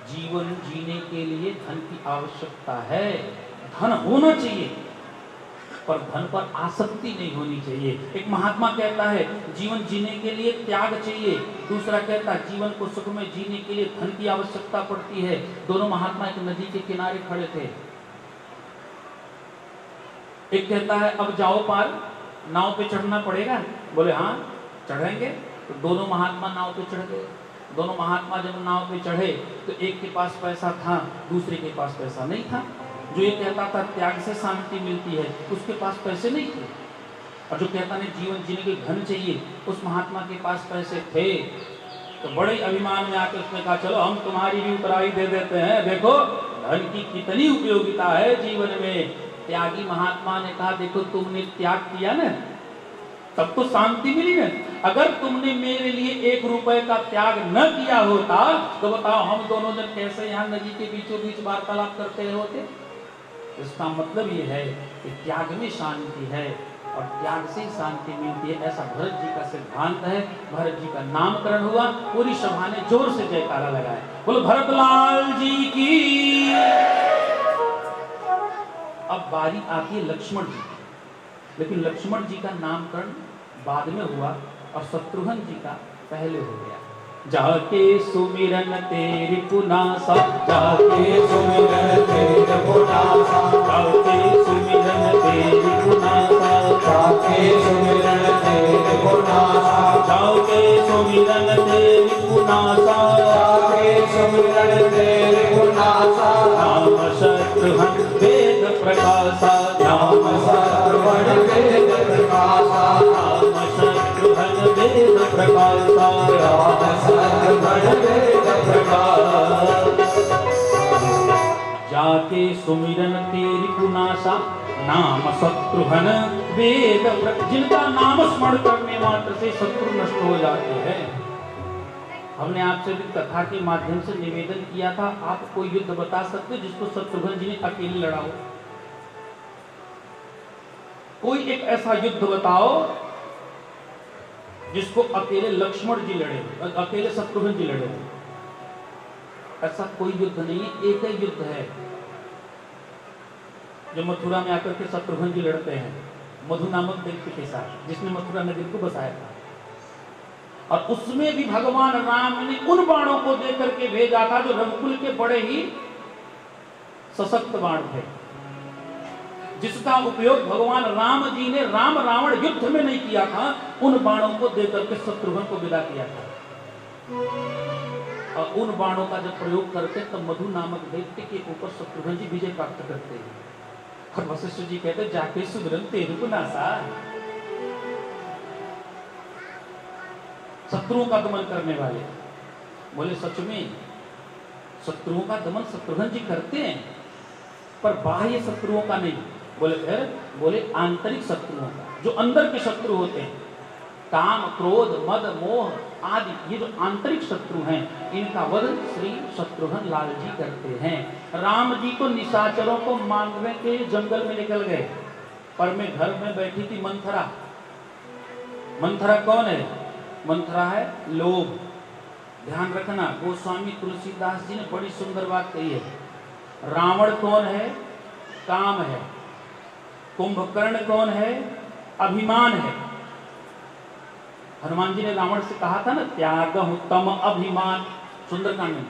जीवन जीने के लिए धन की आवश्यकता है, धन होना चाहिए, पर धन पर आसक्ति नहीं होनी चाहिए। एक महात्मा कहता है जीवन जीने के लिए त्याग चाहिए, दूसरा कहता है जीवन को सुख में जीने के लिए धन की आवश्यकता पड़ती है। दोनों महात्मा एक नदी के किनारे खड़े थे। एक कहता है अब जाओ पार, नाव पे चढ़ना पड़ेगा। बोले हाँ चढ़ेंगे। तो दोनों महात्मा नाव पे चढ़ गए। दोनों महात्मा जब नाव पे चढ़े तो एक के पास पैसा था, दूसरे के पास पैसा नहीं था। जो ये कहता था त्याग से शांति मिलती है, उसके पास पैसे नहीं थे। और जो कहता नहीं जीवन जीने के धन चाहिए, उस महात्मा के पास पैसे थे। तो बड़े अभिमान में आके उसने कहा चलो हम तुम्हारी भी उतराई दे देते हैं, देखो धन की कितनी उपयोगिता है जीवन में। त्यागी महात्मा ने कहा देखो तुमने त्याग किया ना, तब तो शांति मिली ना। अगर तुमने मेरे लिए 1 रुपए का त्याग न किया होता तो बताओ हम दोनों जन कैसे यहाँ नदी के बीचों बीच वार्तालाप करते रहे होते। इसका मतलब ये है कि त्याग में शांति है और त्याग से शांति मिलती है, ऐसा भरत जी का सिद्धांत है। भरत जी का नामकरण हुआ, पूरी सभा ने जोर से जयकारा लगाया, बोलो भरतलाल जी की। अब बारी आती है लक्ष्मण जी, लेकिन लक्ष्मण जी का नामकरण बाद में हुआ और शत्रुघ्न जी का पहले हो गया। जाके सुमिरन तेरी पुनासा, जाके सुमिरन तेरे पुनासा, जाके सुमिरन तेरी पुनासा, जाके सुमिरन तेरे पुनासा, जाके सुमिरन तेरी पुनासा, जाके सुमिरन तेरे पुनासा, नाम शत्रुघ्न वेद प्रकाशा, नाम शत्रुघ्न वेद प्रकाशा, नाम शत्रुघ्न वेद प्रकाशा, नाम शत्रुघ्न वेद प्रकाशा। जाके सुमिरन तेरी पुनासा, नाम शत्रुघ्न वेद जिनका नाम स्मरण करने मात्र से शत्रु नष्ट हो जाते हैं। हमने आपसे भी कथा के माध्यम से निवेदन किया था, आप कोई युद्ध बता सकते हो जिसको शत्रुघ्न जी ने अकेले लड़ा हो? कोई एक ऐसा युद्ध बताओ जिसको अकेले लक्ष्मण जी लड़े, अकेले शत्रुघ्न जी लड़े। ऐसा कोई युद्ध नहीं है, एक ही युद्ध है जो मथुरा में आकर के शत्रुघ्न जी लड़ते हैं मधु नामक दैत्य के साथ, जिसने मथुरा नगरी को बसाया था। और उसमें भी भगवान राम ने उन बाणों को देकर के भेजा था जो रघुकुल के बड़े ही सशक्त बाण थे, जिसका उपयोग भगवान राम जी ने राम रावण युद्ध में नहीं किया था, उन बाणों को देकर के शत्रुघ्न को विदा किया था। और उन बाणों का जब प्रयोग करते तब मधु नामक दैत्य के ऊपर शत्रुघ्न जी विजय प्राप्त करते हैं। और वशिष्ठ जी कहते जाके सुमिरन तेरी पुनासा, शत्रुओं का दमन करने वाले। बोले सच में शत्रुओं का दमन शत्रुघ्न जी करते हैं, पर बाह्य शत्रुओं का नहीं। बोले फिर? बोले आंतरिक शत्रुओं का, जो अंदर के शत्रु होते हैं, काम क्रोध मद मोह आदि, ये जो आंतरिक शत्रु हैं, इनका वध श्री शत्रुघ्न लाल जी करते हैं। राम जी तो निशाचरों को मारने के जंगल में निकल गए, पर मैं घर में बैठी थी मंथरा। मंथरा कौन है? मंथरा है लोभ। ध्यान रखना, गोस्वामी तुलसीदास जी ने बड़ी सुंदर बात कही है। रावण कौन है? काम है। कुंभकर्ण कौन है? अभिमान है। हनुमान जी ने रावण से कहा था ना, त्यागहु तम अभिमान, सुंदरकांड में।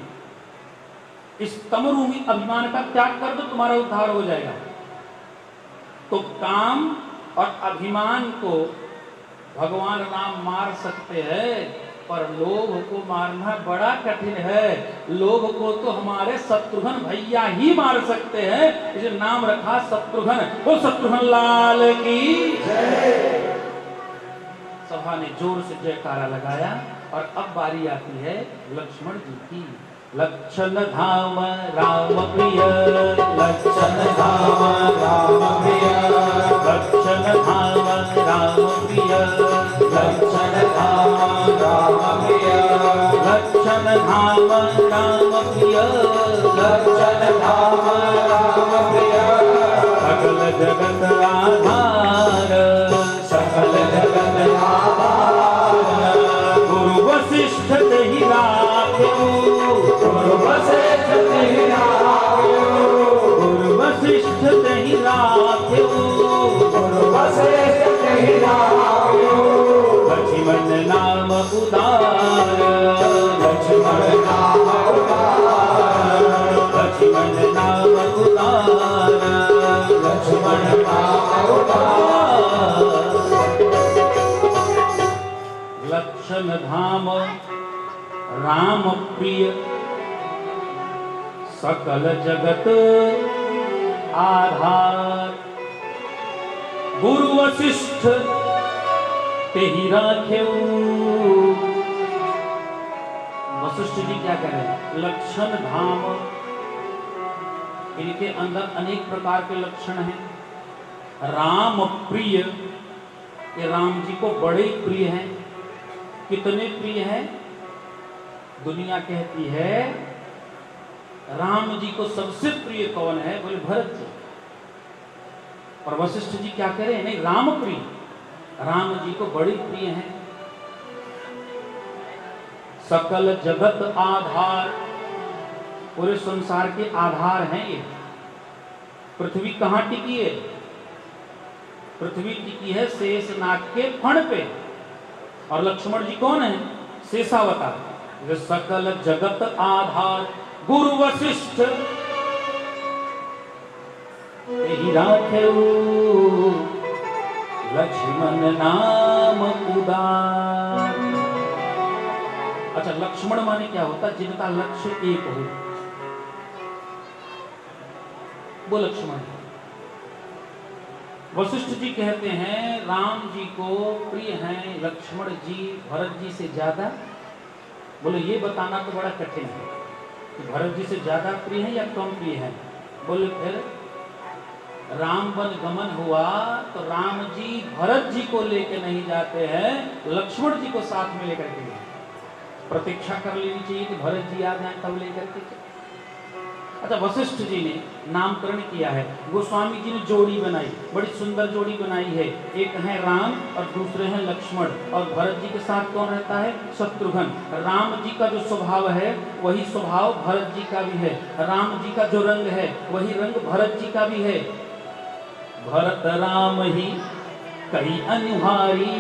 इस तमरूपी अभिमान का त्याग कर दो, तुम्हारा उद्धार हो जाएगा। तो काम और अभिमान को भगवान राम मार सकते हैं, पर लोभ को मारना बड़ा कठिन है। लोभ को तो हमारे शत्रुघ्न भैया ही मार सकते हैं, इसे नाम रखा शत्रुघ्न। वो शत्रुघ्न लाल की जय। सभा ने जोर से जयकारा लगाया। और अब बारी आती है लक्ष्मण जी की। लक्षण धाम राम प्रिय, लक्षण धाम राम प्रिय, लक्षण धाम राम प्रिय, लक्षण धाम राम प्रिय, लक्षण धाम राम प्रिय, लक्षण धाम राम प्रिय, सकल जगत आधार, सकल जगत आधार, गुरु वशिष्ठ तेहि राख्यो, गुरु वशिष्ठ तेहि राख्यो, गुरु वशिष्ठ तेहि राख्यो, गुरु वशिष्ठ तेहि राख्यो, लक्ष्मण नाम उदार, लक्ष्मण नाम उदार, लक्ष्मण नाम उदार, लक्ष्मण नाम उदार, लक्षण धाम राम प्रिय, सकल जगत आधार, गुरु वशिष्ठ तेहि राख्यो। वशिष्ठ जी क्या कह रहे हैं? लक्षण धाम, इनके अंदर अनेक प्रकार के लक्षण हैं। राम प्रिय, ये राम जी को बड़े प्रिय हैं। कितने प्रिय हैं? दुनिया कहती है राम जी को सबसे प्रिय कौन है? बोले भरत जी। और वशिष्ठ जी क्या कह रहे हैं? नहीं, राम प्रिय, राम जी को बड़ी प्रिय हैं। सकल जगत आधार, पूरे संसार के आधार हैं ये। पृथ्वी कहाँ टिकी है? पृथ्वी टिकी है शेषनाग के फण पे। और लक्ष्मण जी कौन है? शेषावतार। वे सकल जगत आधार गुरु वशिष्ठ ही राखे लक्ष्मण नाम उदार। अच्छा, लक्ष्मण माने क्या होता? जिनका लक्ष्य एक हो, वो लक्ष्मण है। वशिष्ठ जी कहते हैं राम जी को प्रिय हैं लक्ष्मण जी भरत जी से ज्यादा। बोले ये बताना तो बड़ा कठिन है कि भरत जी से ज्यादा प्रिय है या कम प्रिय है। बोले फिर राम वन गमन हुआ तो राम जी भरत जी को लेकर नहीं जाते हैं, लक्ष्मण जी को साथ में लेकर के गए। प्रतीक्षा कर लेनी चाहिए कि भरत जी आ जाए तब लेकर के। अच्छा, वशिष्ठ जी ने नामकरण किया है, गोस्वामी जी ने जोड़ी बनाई, बड़ी सुंदर जोड़ी बनाई है। एक है राम और दूसरे हैं लक्ष्मण, और भरत जी के साथ कौन रहता है? शत्रुघ्न। राम जी का जो स्वभाव है वही स्वभाव भरत जी का भी है, राम जी का जो रंग है वही रंग भरत जी का भी है। भरत राम ही कई अनुहारी,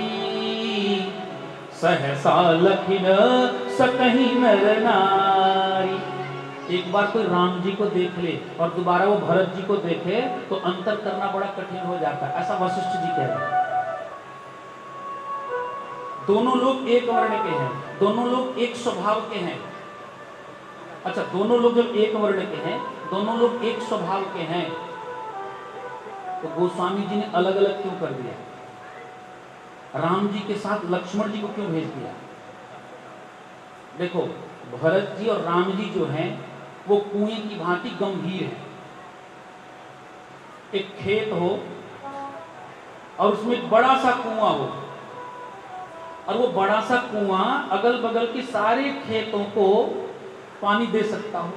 सहसा लखिन सकहि नर नारी। एक बार कोई राम जी को देख ले और दोबारा वो भरत जी को देखे तो अंतर करना बड़ा कठिन हो जाता है, ऐसा वशिष्ठ जी कह रहे हैं। दोनों लोग एक वर्ण के हैं, दोनों लोग एक स्वभाव के हैं। अच्छा, दोनों लोग जब एक वर्ण के हैं, दोनों लोग एक स्वभाव के हैं, तो गोस्वामी जी ने अलग अलग क्यों कर दिया? राम जी के साथ लक्ष्मण जी को क्यों भेज दिया? देखो, भरत जी और राम जी जो हैं वो कुएं की भांति गंभीर है। एक खेत हो और उसमें एक बड़ा सा कुआं हो, और वो बड़ा सा कुआं अगल बगल के सारे खेतों को पानी दे सकता हो।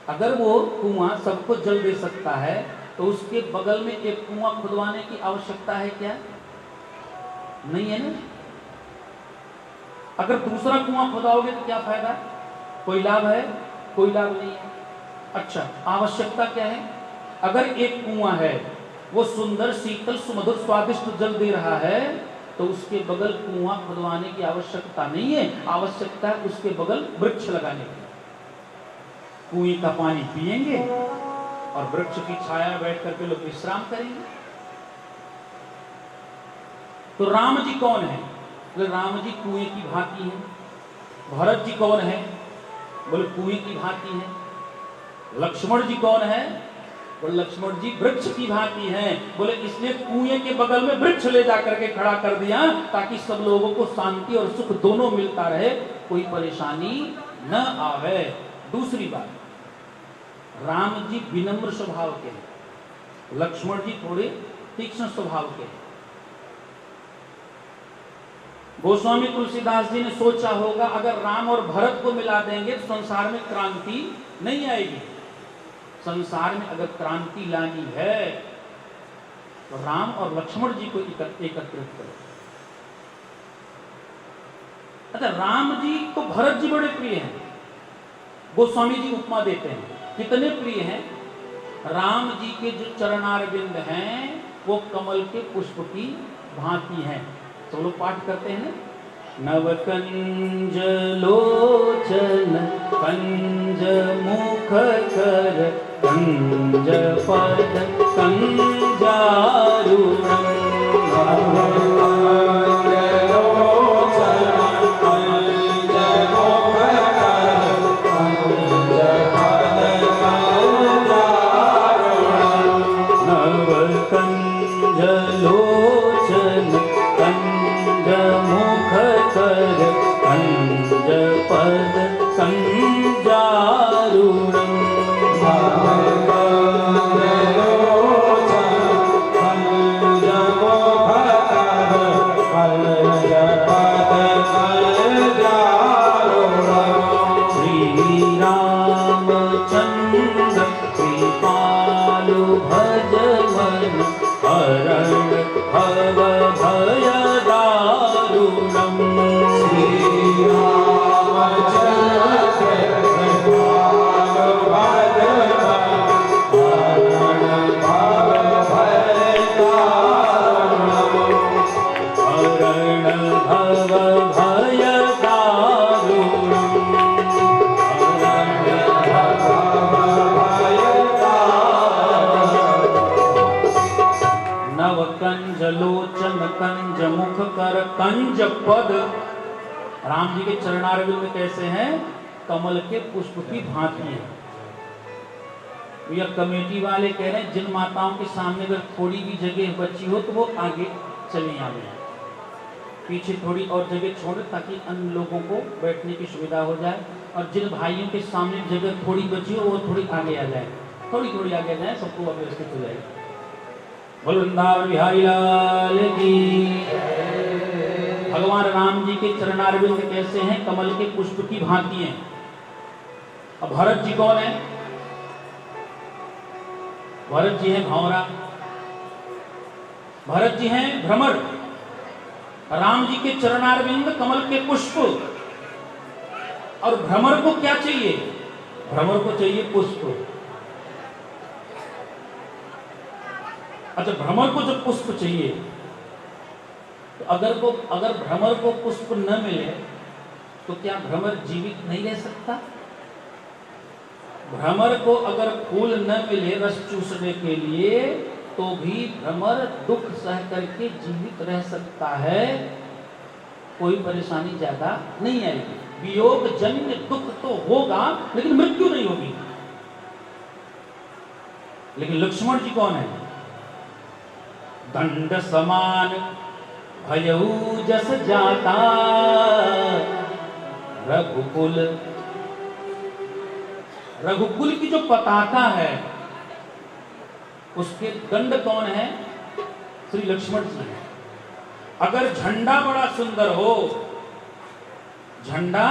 अगर वो कुआं सबको जल दे सकता है तो उसके बगल में एक कुआं खुदवाने की आवश्यकता है क्या? नहीं है ना। अगर दूसरा कुआं खुदाओगे तो क्या फायदा? कोई लाभ है? कोई लाभ नहीं है। अच्छा, आवश्यकता क्या है? अगर एक कुआं है वो सुंदर शीतल सुमधुर स्वादिष्ट जल दे रहा है तो उसके बगल कुआं खुदवाने की आवश्यकता नहीं है, आवश्यकता है उसके बगल वृक्ष लगाने की। कुएं का पानी पिएंगे और वृक्ष की छाया में बैठ करके लोग विश्राम करेंगे। तो राम जी कौन है? बोले राम जी कुएं की भांति है। भरत जी कौन है? बोले कुएं की भांति है। लक्ष्मण जी कौन है? बोले लक्ष्मण जी वृक्ष की भांति हैं। बोले इसलिए कुएं के बगल में वृक्ष ले जाकर के खड़ा कर दिया ताकि सब लोगों को शांति और सुख दोनों मिलता रहे, कोई परेशानी न आवे। दूसरी बात, राम जी विनम्र स्वभाव के हैं, लक्ष्मण जी थोड़े तीक्ष्ण स्वभाव के हैं। गोस्वामी तुलसीदास जी ने सोचा होगा अगर राम और भरत को मिला देंगे तो संसार में क्रांति नहीं आएगी। संसार में अगर क्रांति लानी है तो राम और लक्ष्मण जी को एकत्रित करो। अच्छा, राम जी को भरत जी बड़े प्रिय हैं। गोस्वामी जी उपमा देते हैं, कितने प्रिय हैं? राम जी के जो चरणारविंद हैं वो कमल के पुष्प की भांति हैं। तो लोग पाठ करते हैं ना, नवकंज लोचन कंज मुख कर कंज पद कंजारुणम। नाभ कंज लोचन कंज मुख कर कंज पद। राम जी के चरणारविंद कैसे हैं? कमल के पुष्प की भांति है। यह कमेटी वाले कह रहे हैं जिन माताओं के सामने अगर थोड़ी भी जगह बची हो तो वो आगे चले आवे, पीछे थोड़ी और जगह छोड़े ताकि अन्य लोगों को बैठने की सुविधा हो जाए। और जिन भाइयों के सामने जगह थोड़ी बची हो वो थोड़ी आगे आ जाए, थोड़ी थोड़ी आगे आ जाए, सबको व्यवस्थित हो जाए। बोलो वृंदावन बिहारी लाल की। भगवान राम जी के चरणारविंद कैसे हैं? कमल के पुष्प की भांति हैं। अब भरत जी कौन है? भरत जी हैं भंवरा, भरत जी हैं भ्रमर। राम जी के चरणारविंद कमल के पुष्प। और भ्रमर को क्या चाहिए? भ्रमर को चाहिए पुष्प। अच्छा, भ्रमर को जब पुष्प चाहिए तो अगर भ्रमर को पुष्प न मिले तो क्या भ्रमर जीवित नहीं रह सकता? भ्रमर को अगर फूल न मिले रस चूसने के लिए तो भी भ्रमर दुख सह करके जीवित रह सकता है, कोई परेशानी ज्यादा नहीं आएगी। वियोग जन्य दुख तो होगा लेकिन मृत्यु नहीं होगी। लेकिन लक्ष्मण जी कौन है? दंड समान भयऊ जस जाता रघुकुल। रघुकुल की जो पताका है उसके दंड कौन है? श्री लक्ष्मण जी है। अगर झंडा बड़ा सुंदर हो, झंडा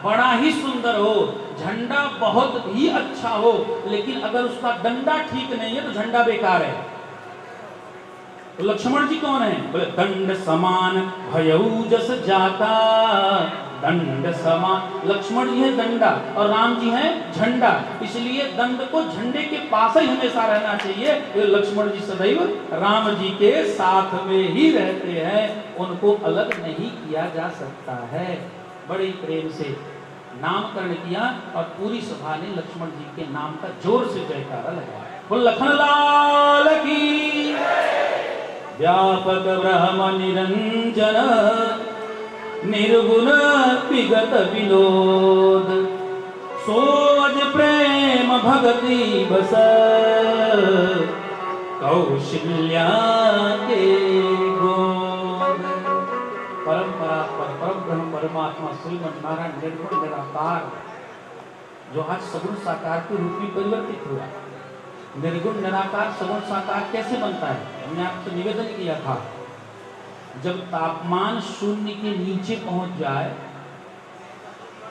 बड़ा ही सुंदर हो, झंडा बहुत ही अच्छा हो, लेकिन अगर उसका डंडा ठीक नहीं है तो झंडा बेकार है। तो लक्ष्मण जी कौन है? बोले दंड समान भयऊ जस जाता। दंड समान, लक्ष्मण जी है डंडा और राम जी हैं झंडा, इसलिए दंड को झंडे के पास ही हमेशा रहना चाहिए। ये लक्ष्मण जी सदैव राम जी के साथ में ही रहते हैं, उनको अलग नहीं किया जा सकता है। बड़े प्रेम से नामकरण किया और पूरी सभा ने लक्ष्मण जी के नाम का जोर से जयकारा लगाया। बोल लखन लाल की। व्यापक ब्रह्म निरंजन निर्गुण विगत विनोद। सोज प्रेम भगति बस कौशल्या के गोद। परंपरा पर परब्रह्म परमात्मा श्रीमद् नारायण निर्गुण निराकार जो आज सगुण साकार के रूप में परिवर्तित हुआ। निर्गुण निराकार सगुण साकार कैसे बनता है? हमने आपसे निवेदन किया था, जब तापमान शून्य के नीचे पहुंच जाए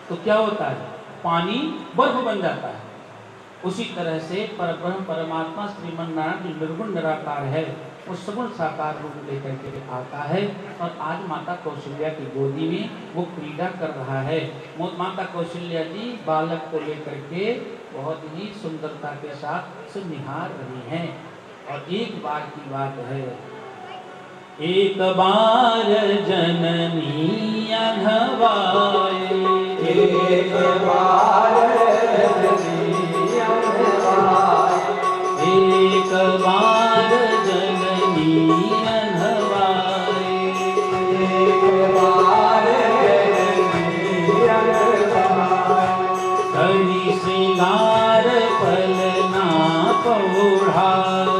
तो क्या होता है? पानी बर्फ बन जाता है। उसी तरह से परब्रह्म परमात्मा श्रीमन नारायण जो निर्गुण निराकार है वो सगुण साकार रूप लेकर के आता है। और आज माता कौशल्या की गोदी में वो क्रीड़ा कर रहा है। माता कौशल्या जी बालक को लेकर के बहुत ही सुंदरता के साथ से निहार रही हैं। और एक बार की बात है, एक बार जननी अघवाए। एक बार जननी अघवाए। एक बार जननी अघवाए। एक बार जननी अघवाए। करी श्रृंगार पलना पौढ़ाए।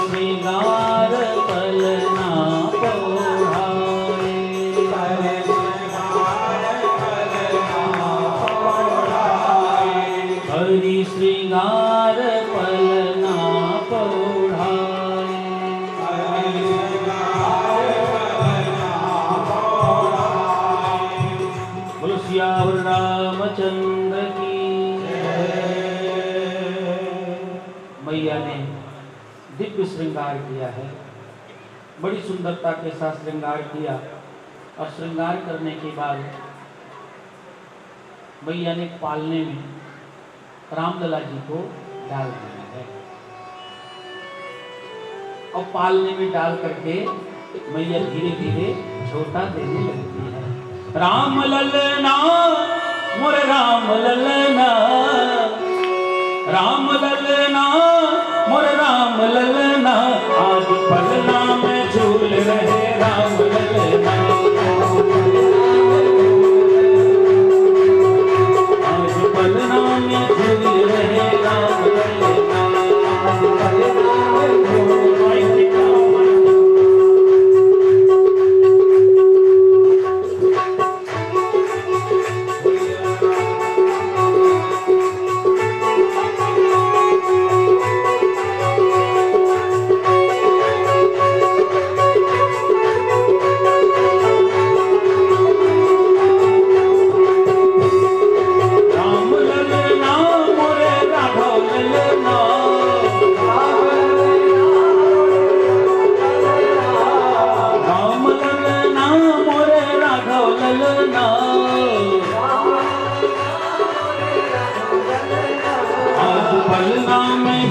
श्रृंगार पलना पौढ़ाए। हरि श्रृंगार पलना पौढ़ाए। बोलो सियावर रामचंद्र की। मैया ने दिव्य श्रृंगार किया है, बड़ी सुंदरता के साथ श्रृंगार किया। और श्रृंगार करने के बाद मैया ने पालने में रामलला जी को डाल दिया है। और पालने में डाल करके मैया धीरे धीरे छोटा देने लगती है। राम ललना मोरे राम ललना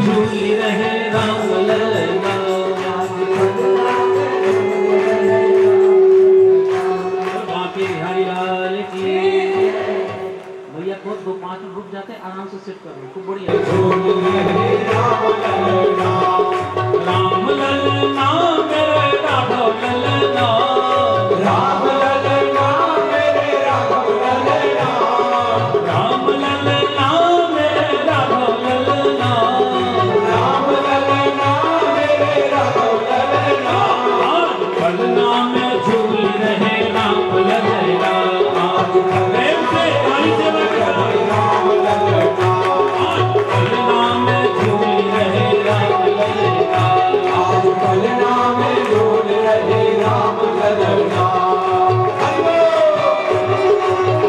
झूली रहे राम लला। बांके बिहारी लाल की। भैया खुद 2-5 मिनट रुक जाते हैं, आराम से सेट कर लो, खूब बढ़िया। राम ललना मेरे राघव ललना, राम ललना मेरे राघव ललना, राम ललना मेरे राघव ललना, राम ललना मेरे राघव ललना। पलना में झूल रहे राम ललना। प्रेम से ताली से बजाओ। राम ललना, पलना में झूल रहे राम ललना। आज पलना में झूल रहे राम ललना।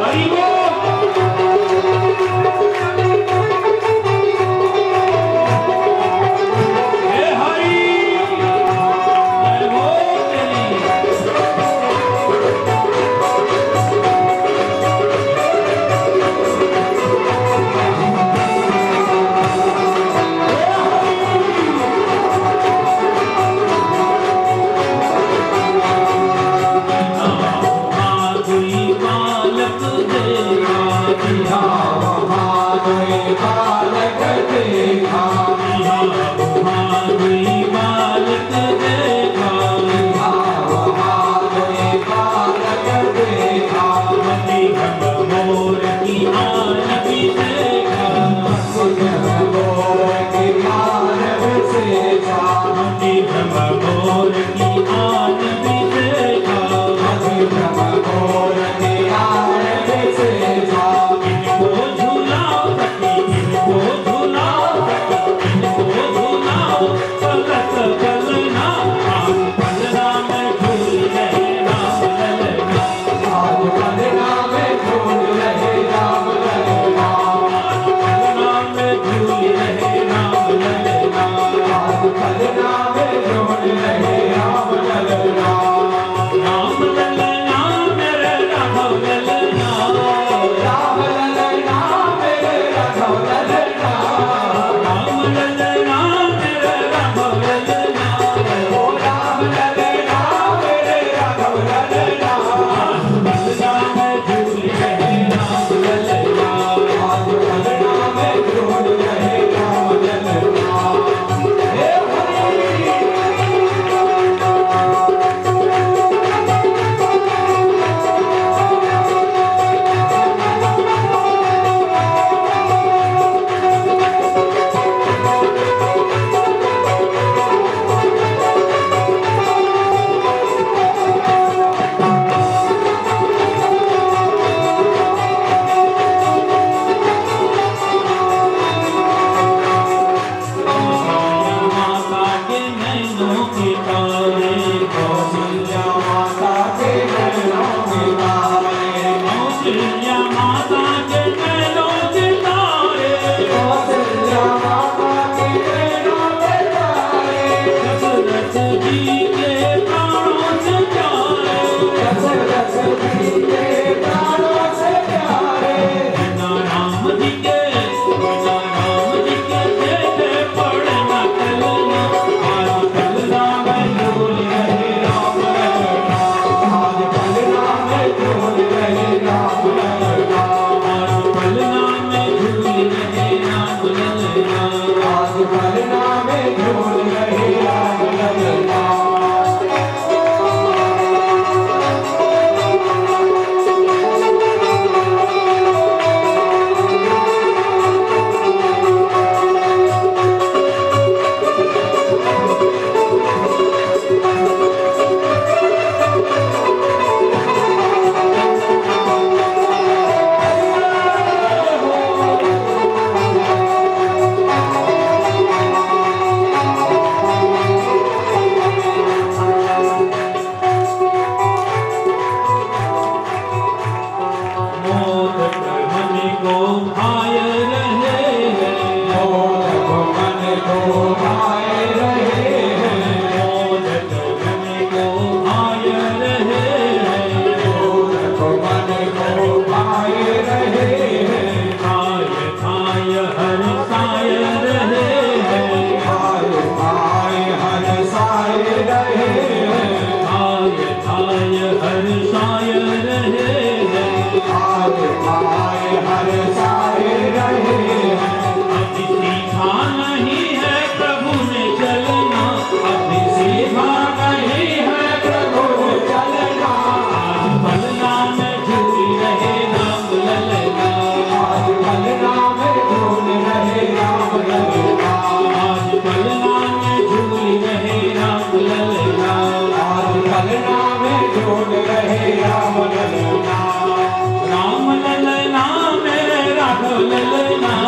हरि बोल। हे हरि जय हो तेरी। माधुरी बालक देखा दिया, महादुई बालक देखा, माधुरी बालक देखा। महादुई बालक देखा। मणि भंग मोर की आन भी देखा। मोर की मानव से जा, मणि भंग मोर की आन भी देखा। मोर की आनंद से जा। इनको झूलाओ सखी, इनको झूलाओ सखी। बेलना